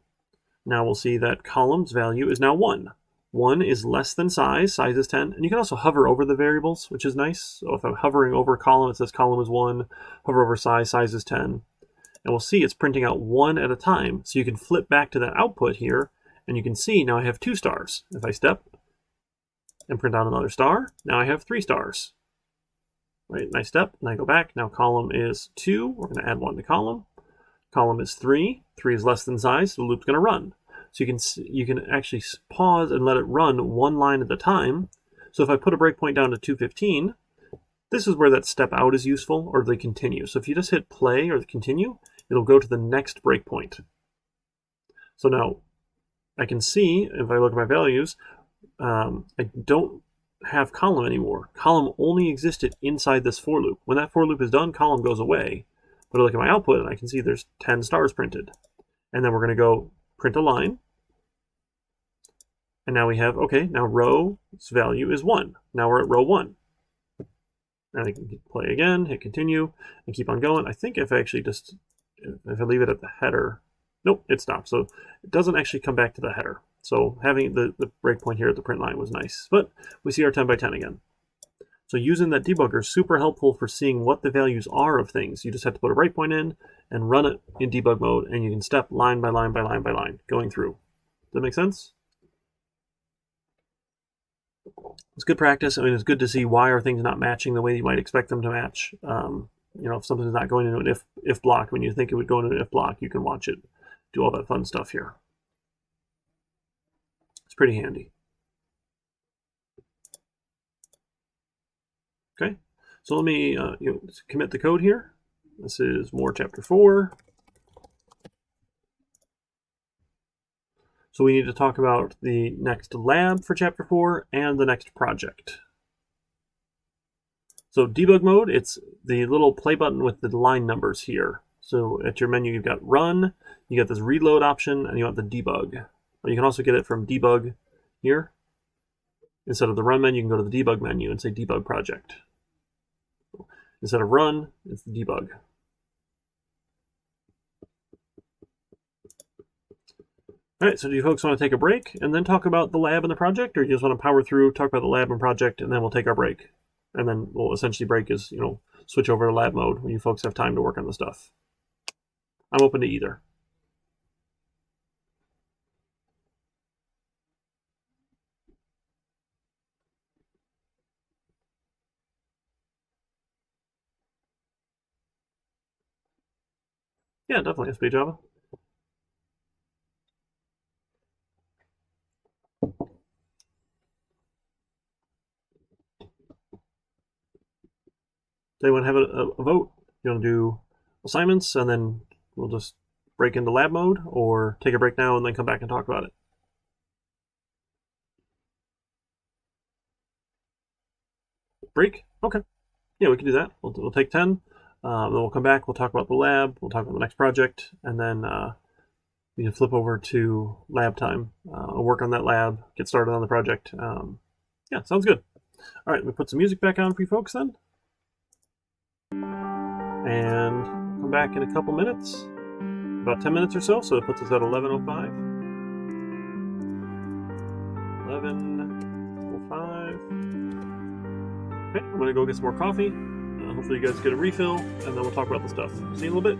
Now we'll see that column's value is now 1. 1 is less than size. Size is 10. And you can also hover over the variables, which is nice. So if I'm hovering over column, it says column is 1. Hover over size, size is 10. And we'll see it's printing out 1 at a time. So you can flip back to that output here, and you can see now I have 2 stars. If I step and print out another star, now I have 3 stars. Right, nice step, and I go back. Now column is 2. We're going to add 1 to column. Column is 3. 3 is less than size, so the loop's going to run. So you can actually pause and let it run 1 line at a time. So if I put a breakpoint down to 215, this is where that step out is useful, or the continue. So if you just hit play or the continue, it'll go to the next breakpoint. So now I can see, if I look at my values, I don't have column anymore. Column only existed inside this for loop. When that for loop is done, column goes away. But I look at my output, and I can see there's 10 stars printed. And then we're going to go print a line. And now we have, okay, now row's value is 1. Now we're at row 1. And I can play again, hit continue, and keep on going. I think if I actually just, if I leave it at the header, nope, it stops. So it doesn't actually come back to the header. So having the breakpoint here at the print line was nice. But we see our 10 by 10 again. So using that debugger is super helpful for seeing what the values are of things. You just have to put a breakpoint in and run it in debug mode, and you can step line by line by line by line going through. Does that make sense? It's good practice. I mean, it's good to see why are things not matching the way you might expect them to match. You know, if something's not going into an if block when you think it would go into an if block, you can watch it do all that fun stuff here. It's pretty handy. Okay, so let me commit the code here. This is more chapter 4. So we need to talk about the next lab for chapter 4 and the next project. So debug mode, it's the little play button with the line numbers here. So at your menu, you've got run, you got this reload option, and you want the debug. Or you can also get it from debug here. Instead of the run menu, you can go to the debug menu and say debug project. Instead of run, it's the debug. All right, so do you folks want to take a break and then talk about the lab and the project, or you just want to power through, talk about the lab and project, and then we'll take our break? And then we'll essentially break is, you know, switch over to lab mode when you folks have time to work on the stuff. I'm open to either. Yeah, definitely SP Java. They want to have a vote. You want to do assignments and then we'll just break into lab mode, or take a break now and then come back and talk about it? Break? Okay. Yeah, we can do that. We'll take 10. Then we'll come back. We'll talk about the lab. We'll talk about the next project. And then we can flip over to lab time. I'll work on that lab, get started on the project. Yeah, sounds good. All right, let me put some music back on for you folks then. And come back in a couple minutes. About 10 minutes or so. So it puts us at 11:05. 11:05. Okay, I'm going to go get some more coffee. Hopefully you guys get a refill, and then we'll talk about the stuff. See you in a little bit.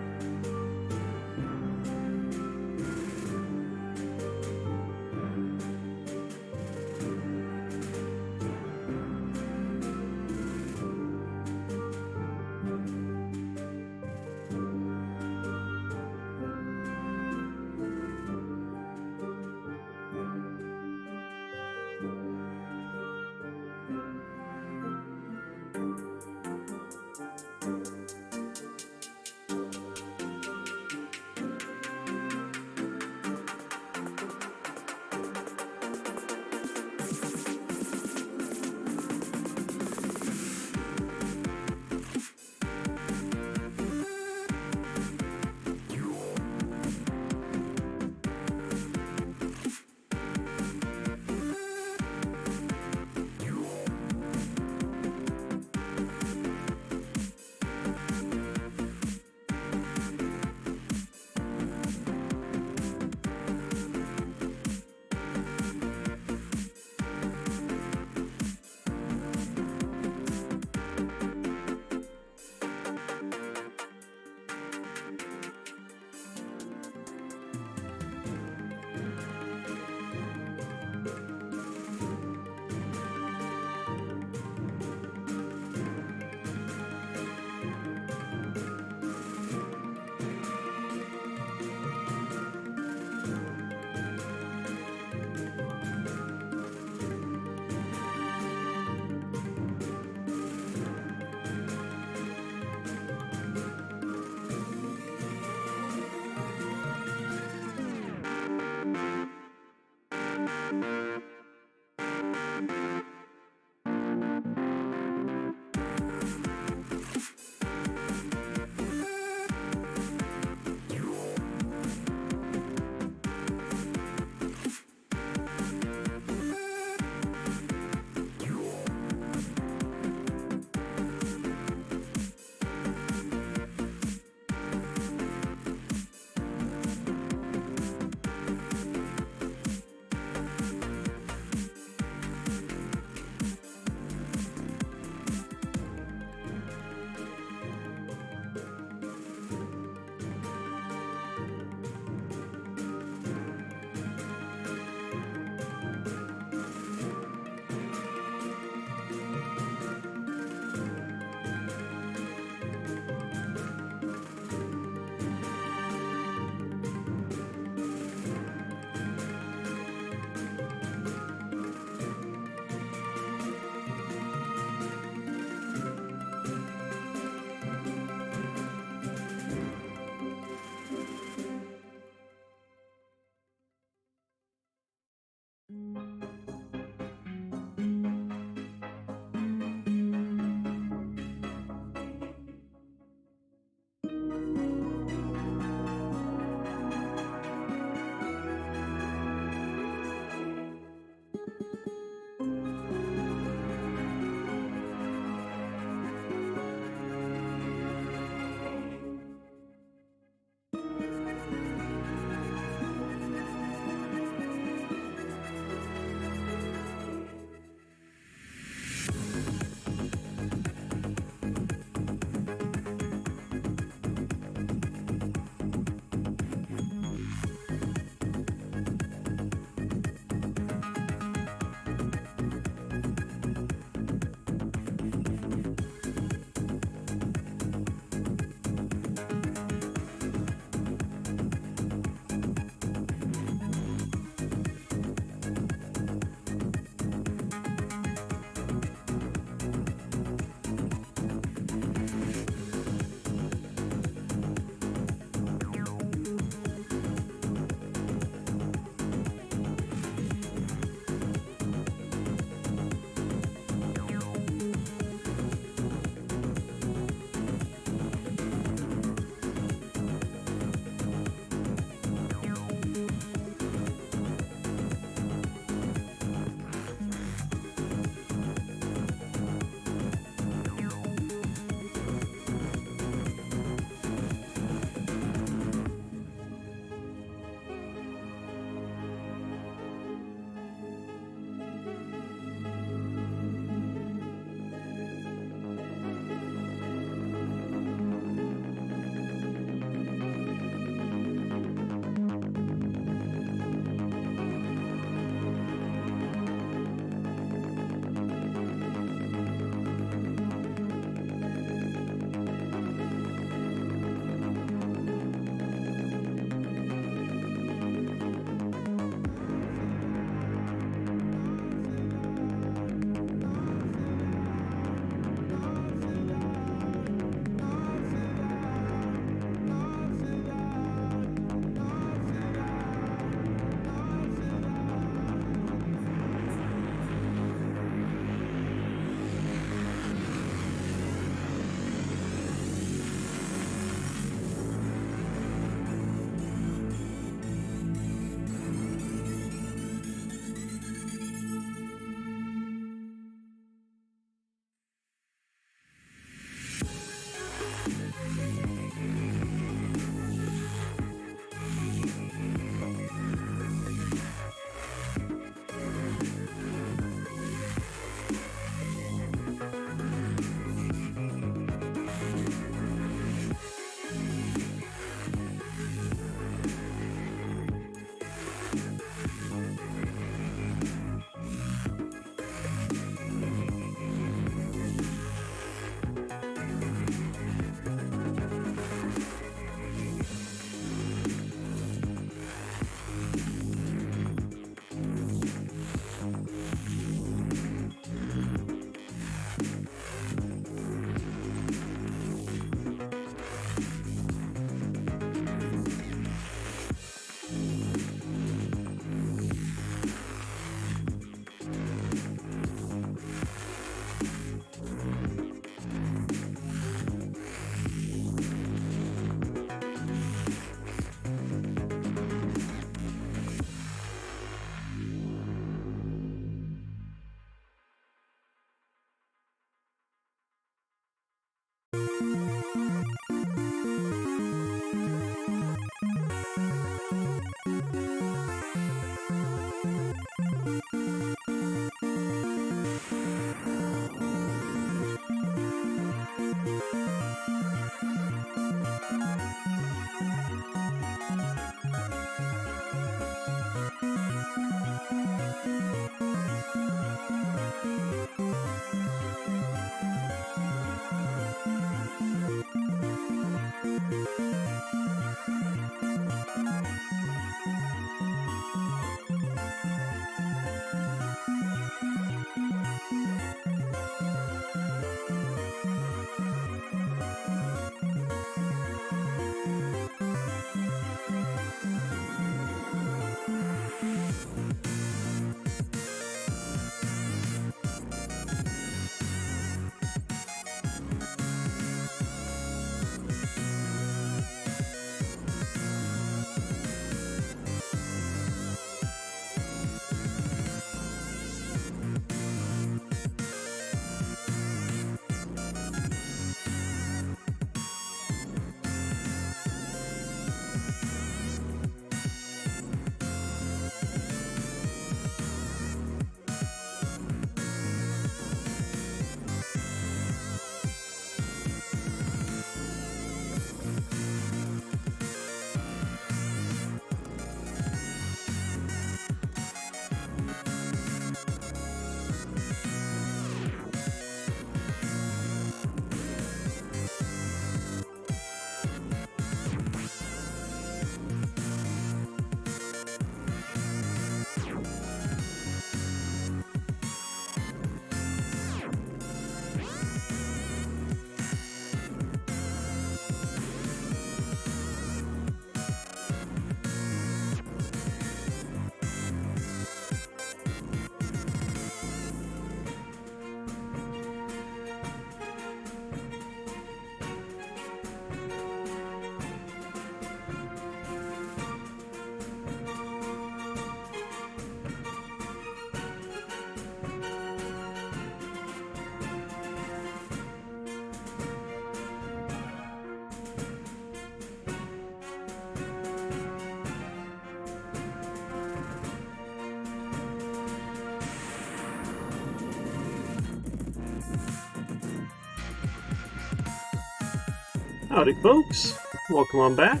Howdy folks, welcome on back.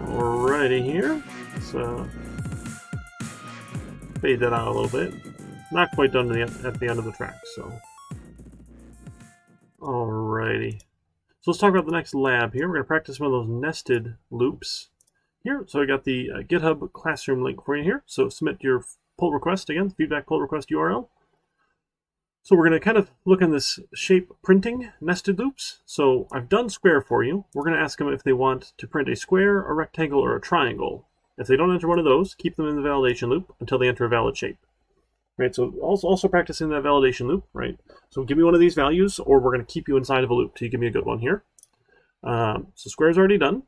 Alrighty here, let's fade that out a little bit. Not quite done at the end of the track, so. Alrighty. So let's talk about the next lab here. We're going to practice one of those nested loops here. So I got the GitHub classroom link for you here. So submit your pull request again, feedback pull request URL. So we're going to kind of look in this shape printing nested loops. So I've done square for you. We're going to ask them if they want to print a square, a rectangle, or a triangle. If they don't enter one of those, keep them in the validation loop until they enter a valid shape. Right, so also practicing that validation loop, right? So give me one of these values, or we're going to keep you inside of a loop till you give me a good one here. So square is already done.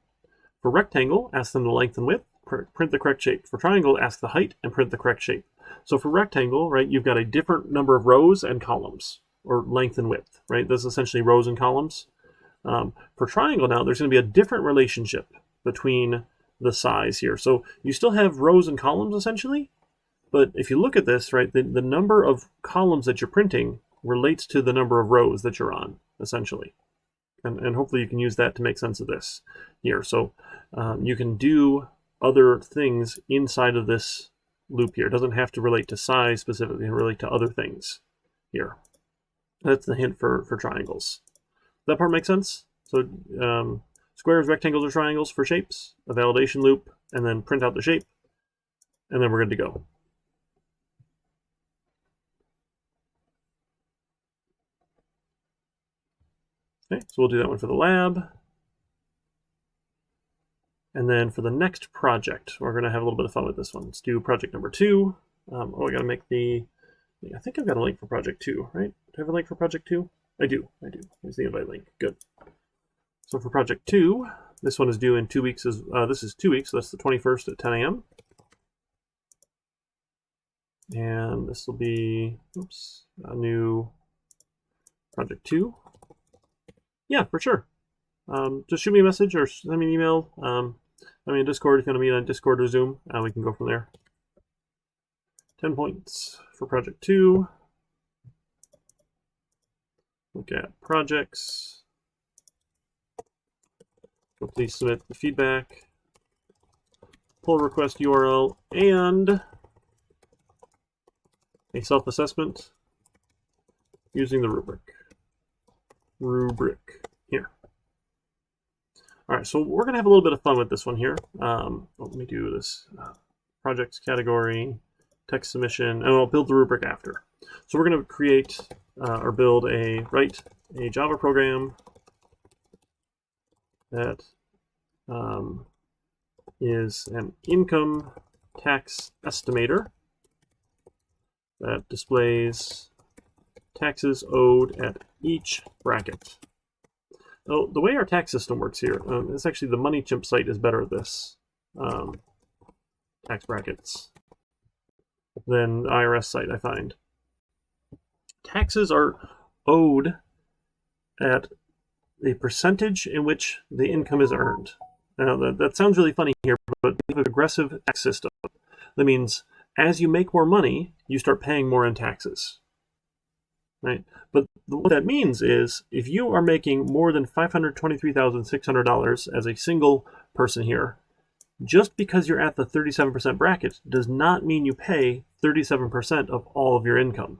For rectangle, ask them the length and width, print the correct shape. For triangle, ask the height and print the correct shape. So for rectangle, right, you've got a different number of rows and columns, or length and width, right? This is essentially rows and columns. For triangle now, there's going to be a different relationship between the size here. So you still have rows and columns essentially, but if you look at this, right, the number of columns that you're printing relates to the number of rows that you're on, essentially. And hopefully you can use that to make sense of this here. So you can do other things inside of this loop here. It doesn't have to relate to size specifically, it can relate to other things here. That's the hint for triangles. Does that part make sense? So squares, rectangles, or triangles for shapes, a validation loop, and then print out the shape, and then we're good to go. Okay, so we'll do that one for the lab. And then for the next project, we're going to have a little bit of fun with this one. Let's do project number 2. I got to make the, I think I've got a link for project 2, right? Do I have a link for project 2? I do. Here's the invite link. Good. So for project 2, this one is due in 2 weeks. This is 2 weeks, so that's the 21st at 10 a.m. And this will be, a new project 2. Yeah, for sure. Just shoot me a message or send me an email. I mean, Discord, if you want to meet on Discord or Zoom, we can go from there. 10 points for project 2. Look at projects. So please submit the feedback, pull request URL, and a self-assessment using the rubric. Rubric here. All right, so we're going to have a little bit of fun with this one here. Let me do this. Projects category, text submission, and I'll build the rubric after. So we're going to create or write a Java program that is an income tax estimator that displays taxes owed at each bracket. So the way our tax system works here, it's actually the MoneyChimp site is better at this, tax brackets, than the IRS site, I find. Taxes are owed at the percentage in which the income is earned. Now, that sounds really funny here, but we have a progressive tax system. That means as you make more money, you start paying more in taxes. Right? But what that means is if you are making more than $523,600 as a single person here, just because you're at the 37% bracket does not mean you pay 37% of all of your income.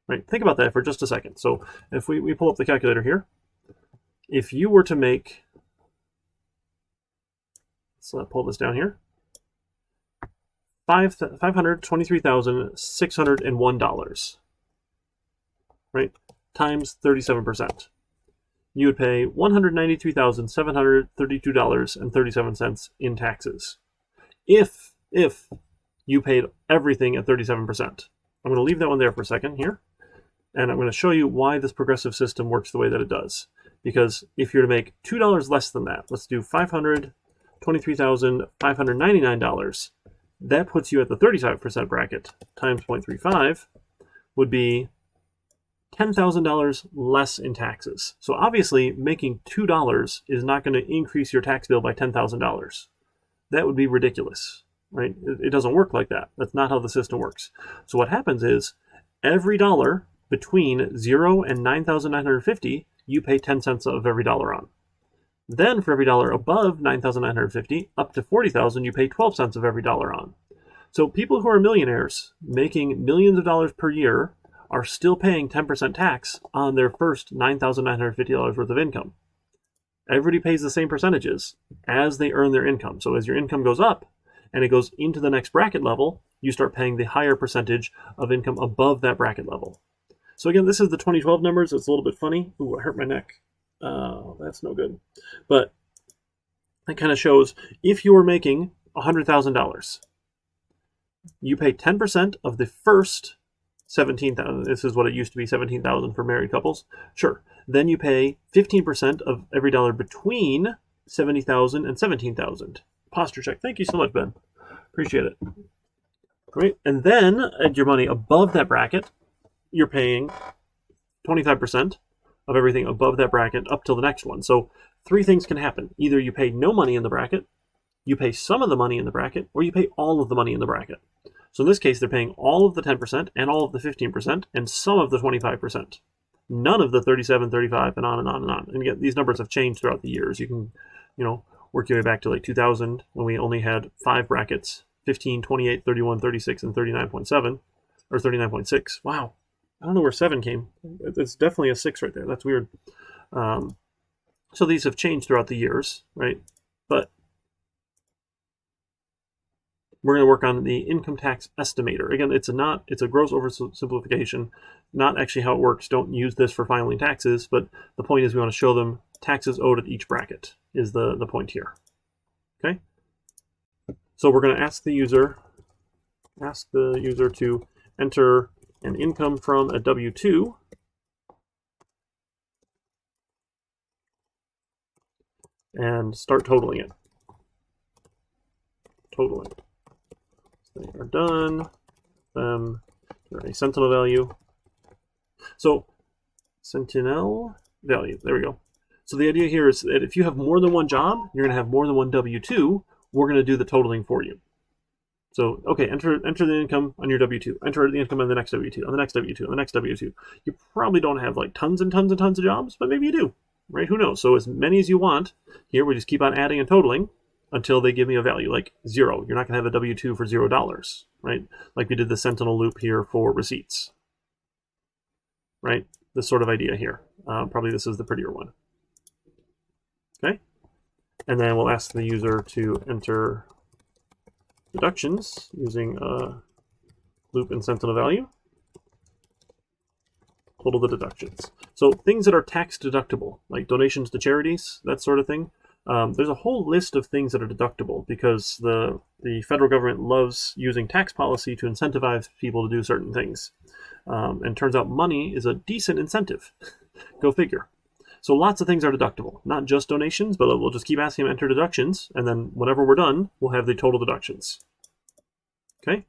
Right? Think about that for just a second. So if we pull up the calculator here, if you were to make, let's pull this down here, $523,601, right, times 37%. You would pay $193,732.37 in taxes if you paid everything at 37%. I'm going to leave that one there for a second here, and I'm going to show you why this progressive system works the way that it does. Because if you're to make $2 less than that, let's do $523,599, that puts you at the 35% bracket, times 0.35 would be $10,000 less in taxes. So obviously, making $2 is not going to increase your tax bill by $10,000. That would be ridiculous, right? It doesn't work like that. That's not how the system works. So what happens is, every dollar between 0 and $9,950, you pay 10 cents of every dollar on. Then for every dollar above $9,950, up to $40,000, you pay 12 cents of every dollar on. So people who are millionaires making millions of dollars per year are still paying 10% tax on their first $9,950 worth of income. Everybody pays the same percentages as they earn their income. So as your income goes up and it goes into the next bracket level, you start paying the higher percentage of income above that bracket level. So again, this is the 2012 numbers. It's a little bit funny. Ooh, I hurt my neck. That's no good. But that kind of shows if you were making $100,000, you pay 10% of the first $17,000. This is what it used to be, $17,000 for married couples. Sure. Then you pay 15% of every dollar between $70,000 and $17,000. Posture check. Thank you so much, Ben. Appreciate it. Right. And then at your money above that bracket, you're paying 25% of everything above that bracket up till the next one. So 3 things can happen. Either you pay no money in the bracket, you pay some of the money in the bracket, or you pay all of the money in the bracket. So in this case, they're paying all of the 10% and all of the 15% and some of the 25%. None of the 37, 35, and on and on and on. And again, these numbers have changed throughout the years. You can, work your way back to like 2000 when we only had 5 brackets, 15, 28, 31, 36, and 39.7, or 39.6. Wow. I don't know where 7 came. It's definitely a 6 right there. That's weird. So these have changed throughout the years, right? But we're going to work on the income tax estimator. Again, it's a gross oversimplification, not actually how it works. Don't use this for filing taxes, but the point is we want to show them taxes owed at each bracket is the point here. Okay? So we're going to ask the user to enter an income from a W-2 and start totaling it. Totaling. So they are done. A Sentinel value. So Sentinel Value. There we go. So the idea here is that if you have more than one job, you're going to have more than one W-2. We're going to do the totaling for you. So, okay, enter the income on your W-2. Enter the income on the next W-2, on the next W-2, on the next W-2. You probably don't have like tons and tons and tons of jobs, but maybe you do, right? Who knows? So as many as you want. Here, we just keep on adding and totaling until they give me a value, like 0. You're not going to have a W-2 for $0, right? Like we did the Sentinel loop here for receipts, right? This sort of idea here. Probably this is the prettier one. Okay? And then we'll ask the user to enter deductions using loop and Sentinel value. Total the deductions. So things that are tax deductible, like donations to charities, that sort of thing. There's a whole list of things that are deductible because the federal government loves using tax policy to incentivize people to do certain things. And turns out money is a decent incentive. Go figure. So lots of things are deductible, not just donations, but we'll just keep asking them to enter deductions, and then whenever we're done, we'll have the total deductions. Okay?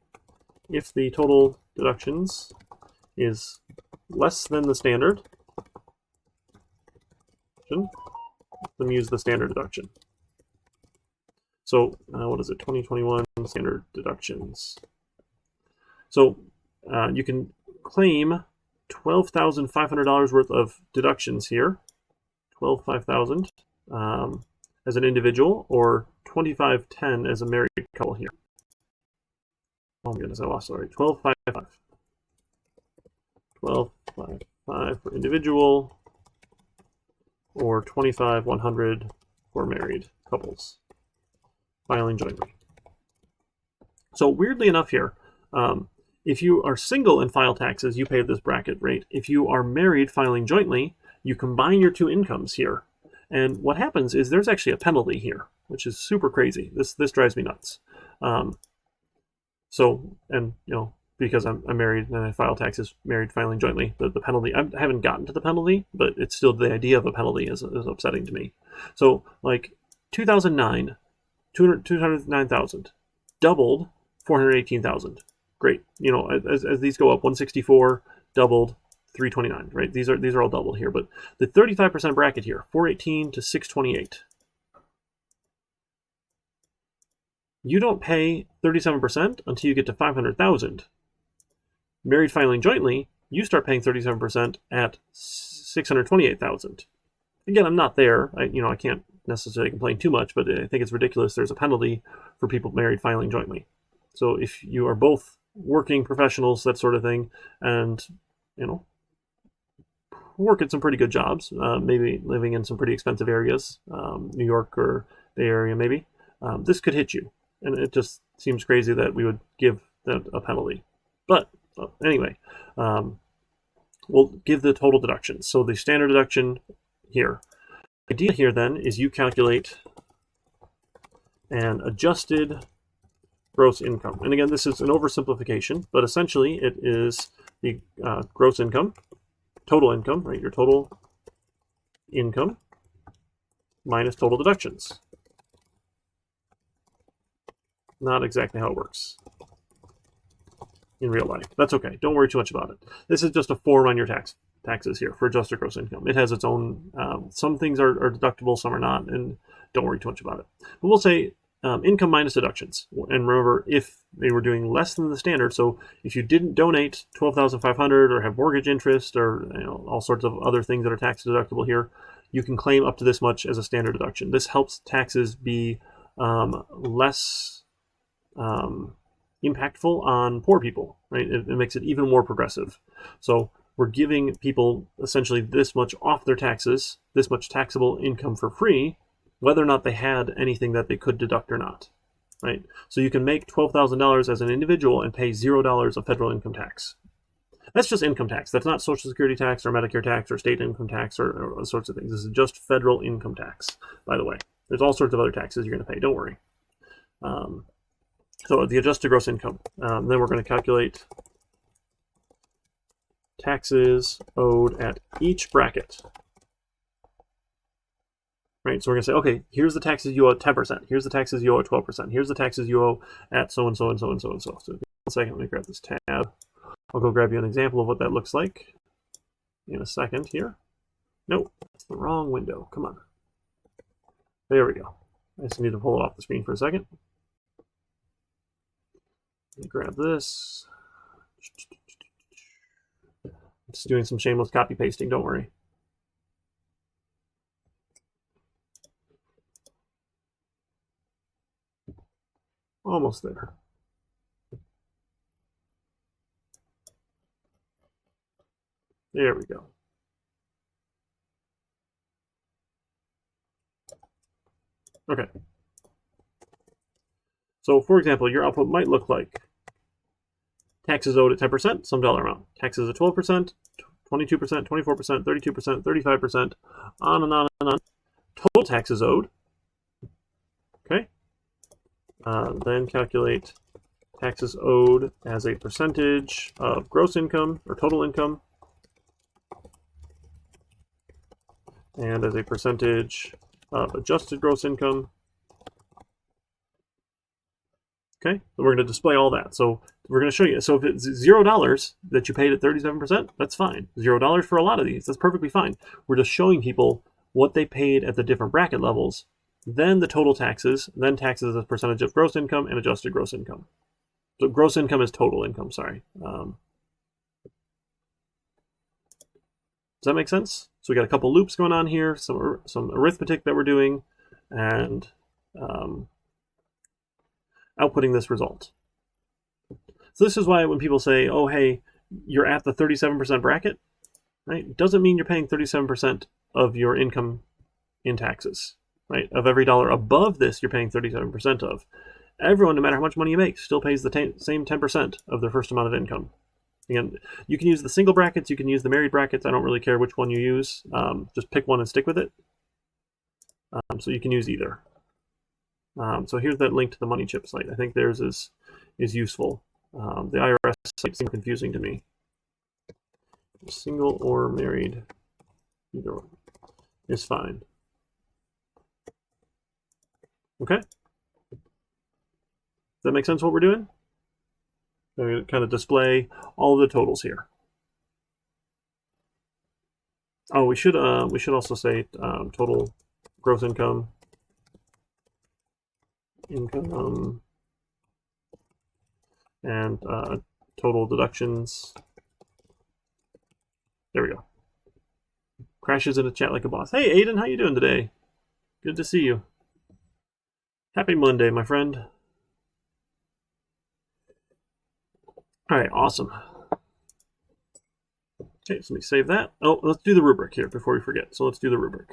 If the total deductions is less than the standard, let them use the standard deduction. So what is it? 2021 standard deductions. So you can claim $12,500 worth of deductions here. 12,500 as an individual, or 2,510 as a married couple here. Oh my goodness, I lost. Sorry, 12,555. 12,555 for individual, or 25,100 for married couples filing jointly. So weirdly enough here, if you are single and file taxes, you pay this bracket rate. If you are married filing jointly, you combine your two incomes here. And what happens is there's actually a penalty here, which is super crazy. This drives me nuts. Because I'm married and I file taxes married filing jointly, the penalty, I haven't gotten to the penalty, but it's still the idea of a penalty is upsetting to me. So like 2009, 209,000, doubled 418,000. Great. You know, as these go up, 164 doubled 329, right? These are all doubled here, but the 35% bracket here, 418 to 628. You don't pay 37% until you get to 500,000. Married filing jointly, you start paying 37% at 628,000. Again, I'm not there. I can't necessarily complain too much, but I think it's ridiculous. There's a penalty for people married filing jointly. So if you are both working professionals, that sort of thing, and work at some pretty good jobs, maybe living in some pretty expensive areas, New York or Bay Area maybe, this could hit you. And it just seems crazy that we would give that a penalty. But anyway, we'll give the total deductions. So the standard deduction here. The idea here then is you calculate an adjusted gross income. And again, this is an oversimplification, but essentially it is the gross income, total income, right? Your total income minus total deductions. Not exactly how it works in real life. That's okay. Don't worry too much about it. This is just a form on your taxes here for adjusted gross income. It has its own, some things are deductible, some are not, and don't worry too much about it. But we'll say income minus deductions. And remember, if they were doing less than the standard, so if you didn't donate 12,500 or have mortgage interest or all sorts of other things that are tax deductible here, you can claim up to this much as a standard deduction. This helps taxes be less impactful on poor people, right? It makes it even more progressive. So we're giving people essentially this much off their taxes, this much taxable income for free, whether or not they had anything that they could deduct or not, right? So you can make $12,000 as an individual and pay $0 of federal income tax. That's just income tax. That's not Social Security tax or Medicare tax or state income tax or sorts of things. This is just federal income tax, by the way. There's all sorts of other taxes you're going to pay. Don't worry. So the adjusted gross income. Then we're going to calculate taxes owed at each bracket. Right, so we're going to say, okay, here's the taxes you owe at 10%. Here's the taxes you owe at 12%. Here's the taxes you owe at so-and-so and so-and-so and so. So 1 second, let me grab this tab. I'll go grab you an example of what that looks like in a second here. Nope, that's the wrong window. Come on. There we go. I just need to pull it off the screen for a second. Let me grab this. I'm just doing some shameless copy pasting, don't worry. Almost there. There we go. Okay. So, for example, your output might look like taxes owed at 10%, some dollar amount. Taxes at 12%, 22%, 24%, 32%, 35%, on and on and on. Total taxes owed. Okay. Then calculate taxes owed as a percentage of gross income or total income, and as a percentage of adjusted gross income. Okay, so we're going to display all that. So we're going to show you. So if it's $0 that you paid at 37%, that's fine. $0 for a lot of these, that's perfectly fine. We're just showing people what they paid at the different bracket levels, then the total taxes, then taxes as a percentage of gross income and adjusted gross income. So gross income is total income, sorry. Does that make sense? So we got a couple loops going on here, some arithmetic that we're doing, and outputting this result. So this is why when people say, oh, hey, you're at the 37% bracket, right? It doesn't mean you're paying 37% of your income in taxes, right? Of every dollar above this, you're paying 37% of. Everyone, no matter how much money you make, still pays the same 10% of their first amount of income. Again, you can use the single brackets, you can use the married brackets. I don't really care which one you use. Just pick one and stick with it. So you can use either. So here's that link to the Money Chip site. I think theirs is useful. The IRS site seems confusing to me. Single or married, either one is fine. Okay? Does that make sense what we're doing? I'm going to kind of display all of the totals here. Oh, we should also say total gross income, and total deductions. There we go. Crashes in the chat like a boss. Hey, Aiden, how you doing today? Good to see you. Happy Monday, my friend. All right, awesome. Okay, so let me save that. Oh, let's do the rubric here before we forget. So let's do the rubric.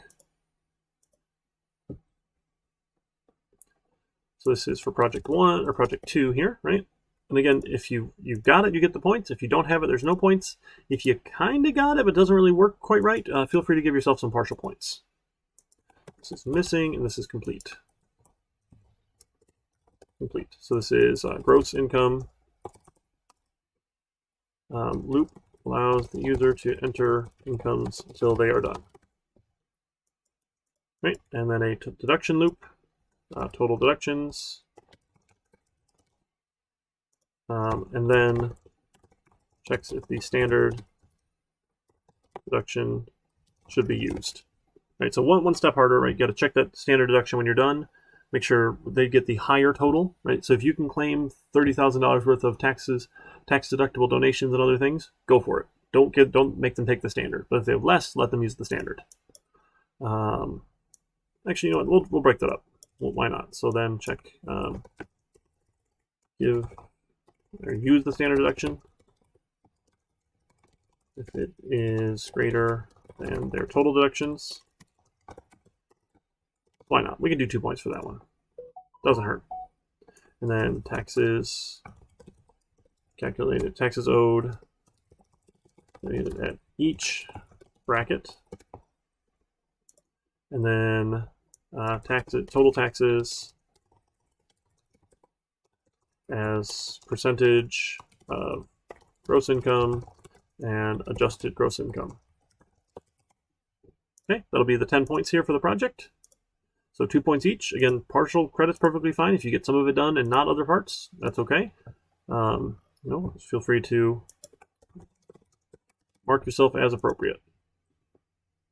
So this is for project 1 or project 2 here, right? And again, if you've got it, you get the points. If you don't have it, there's no points. If you kind of got it but doesn't really work quite right, feel free to give yourself some partial points. This is missing, and this is complete. Complete. So this is gross income. Loop allows the user to enter incomes until they are done. Right, and then a deduction loop, total deductions. And then checks if the standard deduction should be used. Right, so one step harder, right? You got to check that standard deduction when you're done. Make sure they get the higher total, right? So if you can claim $30,000 worth of taxes, tax deductible donations, and other things, go for it. Don't make them take the standard. But if they have less, let them use the standard. Actually, you know what? We'll break that up. Well, why not? So then check give or use the standard deduction if it is greater than their total deductions. Why not? We can do 2 points for that one. Doesn't hurt. And then taxes calculated, taxes owed at each bracket. And then total taxes as percentage of gross income and adjusted gross income. Okay, that'll be the 10 points here for the project. So 2 points each. Again, partial credit's perfectly fine. If you get some of it done and not other parts, that's okay. Feel free to mark yourself as appropriate.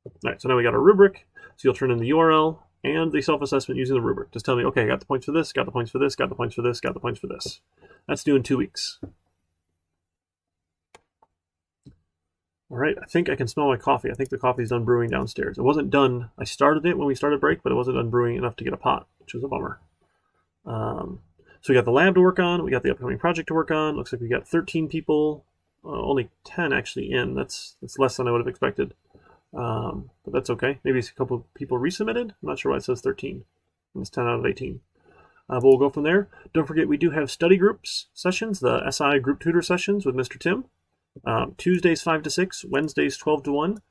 All right, so now we got our rubric. So you'll turn in the URL and the self-assessment using the rubric. Just tell me, okay, I got the points for this, got the points for this, got the points for this, got the points for this. That's due in 2 weeks. All right, I think I can smell my coffee. I think the coffee's done brewing downstairs. It wasn't done. I started it when we started break, but it wasn't done brewing enough to get a pot, which was a bummer. So we got the lab to work on. We got the upcoming project to work on. Looks like we got 13 people, only 10 actually in. That's less than I would have expected. But that's okay. Maybe a couple of people resubmitted. I'm not sure why it says 13. It's 10 out of 18. But we'll go from there. Don't forget, we do have study groups sessions, the SI group tutor sessions with Mr. Tim. Tuesdays 5 to 6, Wednesdays 12 to 1.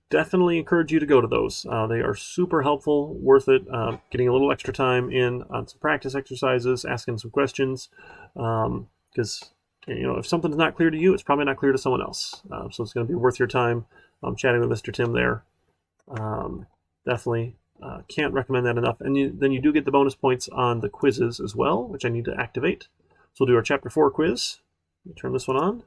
Definitely encourage you to go to those. They are super helpful, worth it. Getting a little extra time in on some practice exercises, asking some questions. Because if something's not clear to you, it's probably not clear to someone else. So it's going to be worth your time chatting with Mr. Tim there. Definitely can't recommend that enough. And then you do get the bonus points on the quizzes as well, which I need to activate. So we'll do our Chapter 4 quiz. Let me turn this one on.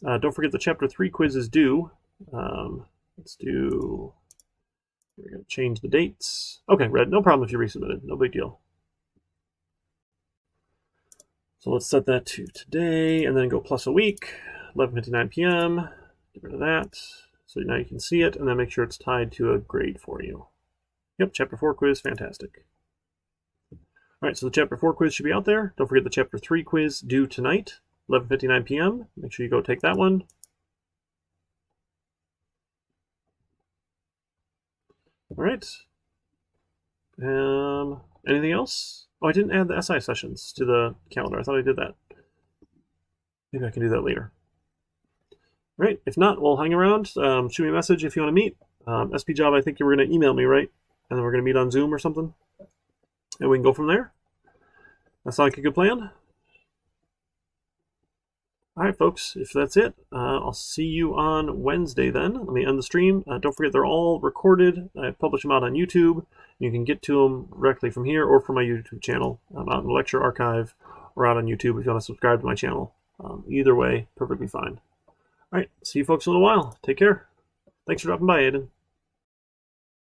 Don't forget the Chapter 3 quiz is due. Let's do... We're going to change the dates. Okay, Red, no problem if you resubmitted. No big deal. So let's set that to today, and then go plus a week, 11:59 p.m. Get rid of that. So now you can see it, and then make sure it's tied to a grade for you. Yep, Chapter 4 quiz, fantastic. All right, so the Chapter 4 quiz should be out there. Don't forget the Chapter 3 quiz due tonight. 11:59 p.m. Make sure you go take that one. All right. Anything else? Oh, I didn't add the SI sessions to the calendar. I thought I did that. Maybe I can do that later. All right. If not, we'll hang around. Shoot me a message if you want to meet. SP Job, I think you were going to email me, right? And then we're going to meet on Zoom or something. And we can go from there. That sounds like a good plan. All right, folks, if that's it, I'll see you on Wednesday then. Let me end the stream. Don't forget, they're all recorded. I publish them out on YouTube. You can get to them directly from here or from my YouTube channel. I'm out in the lecture archive or out on YouTube if you want to subscribe to my channel. Either way, perfectly fine. All right, see you folks in a little while. Take care. Thanks for dropping by, Aiden.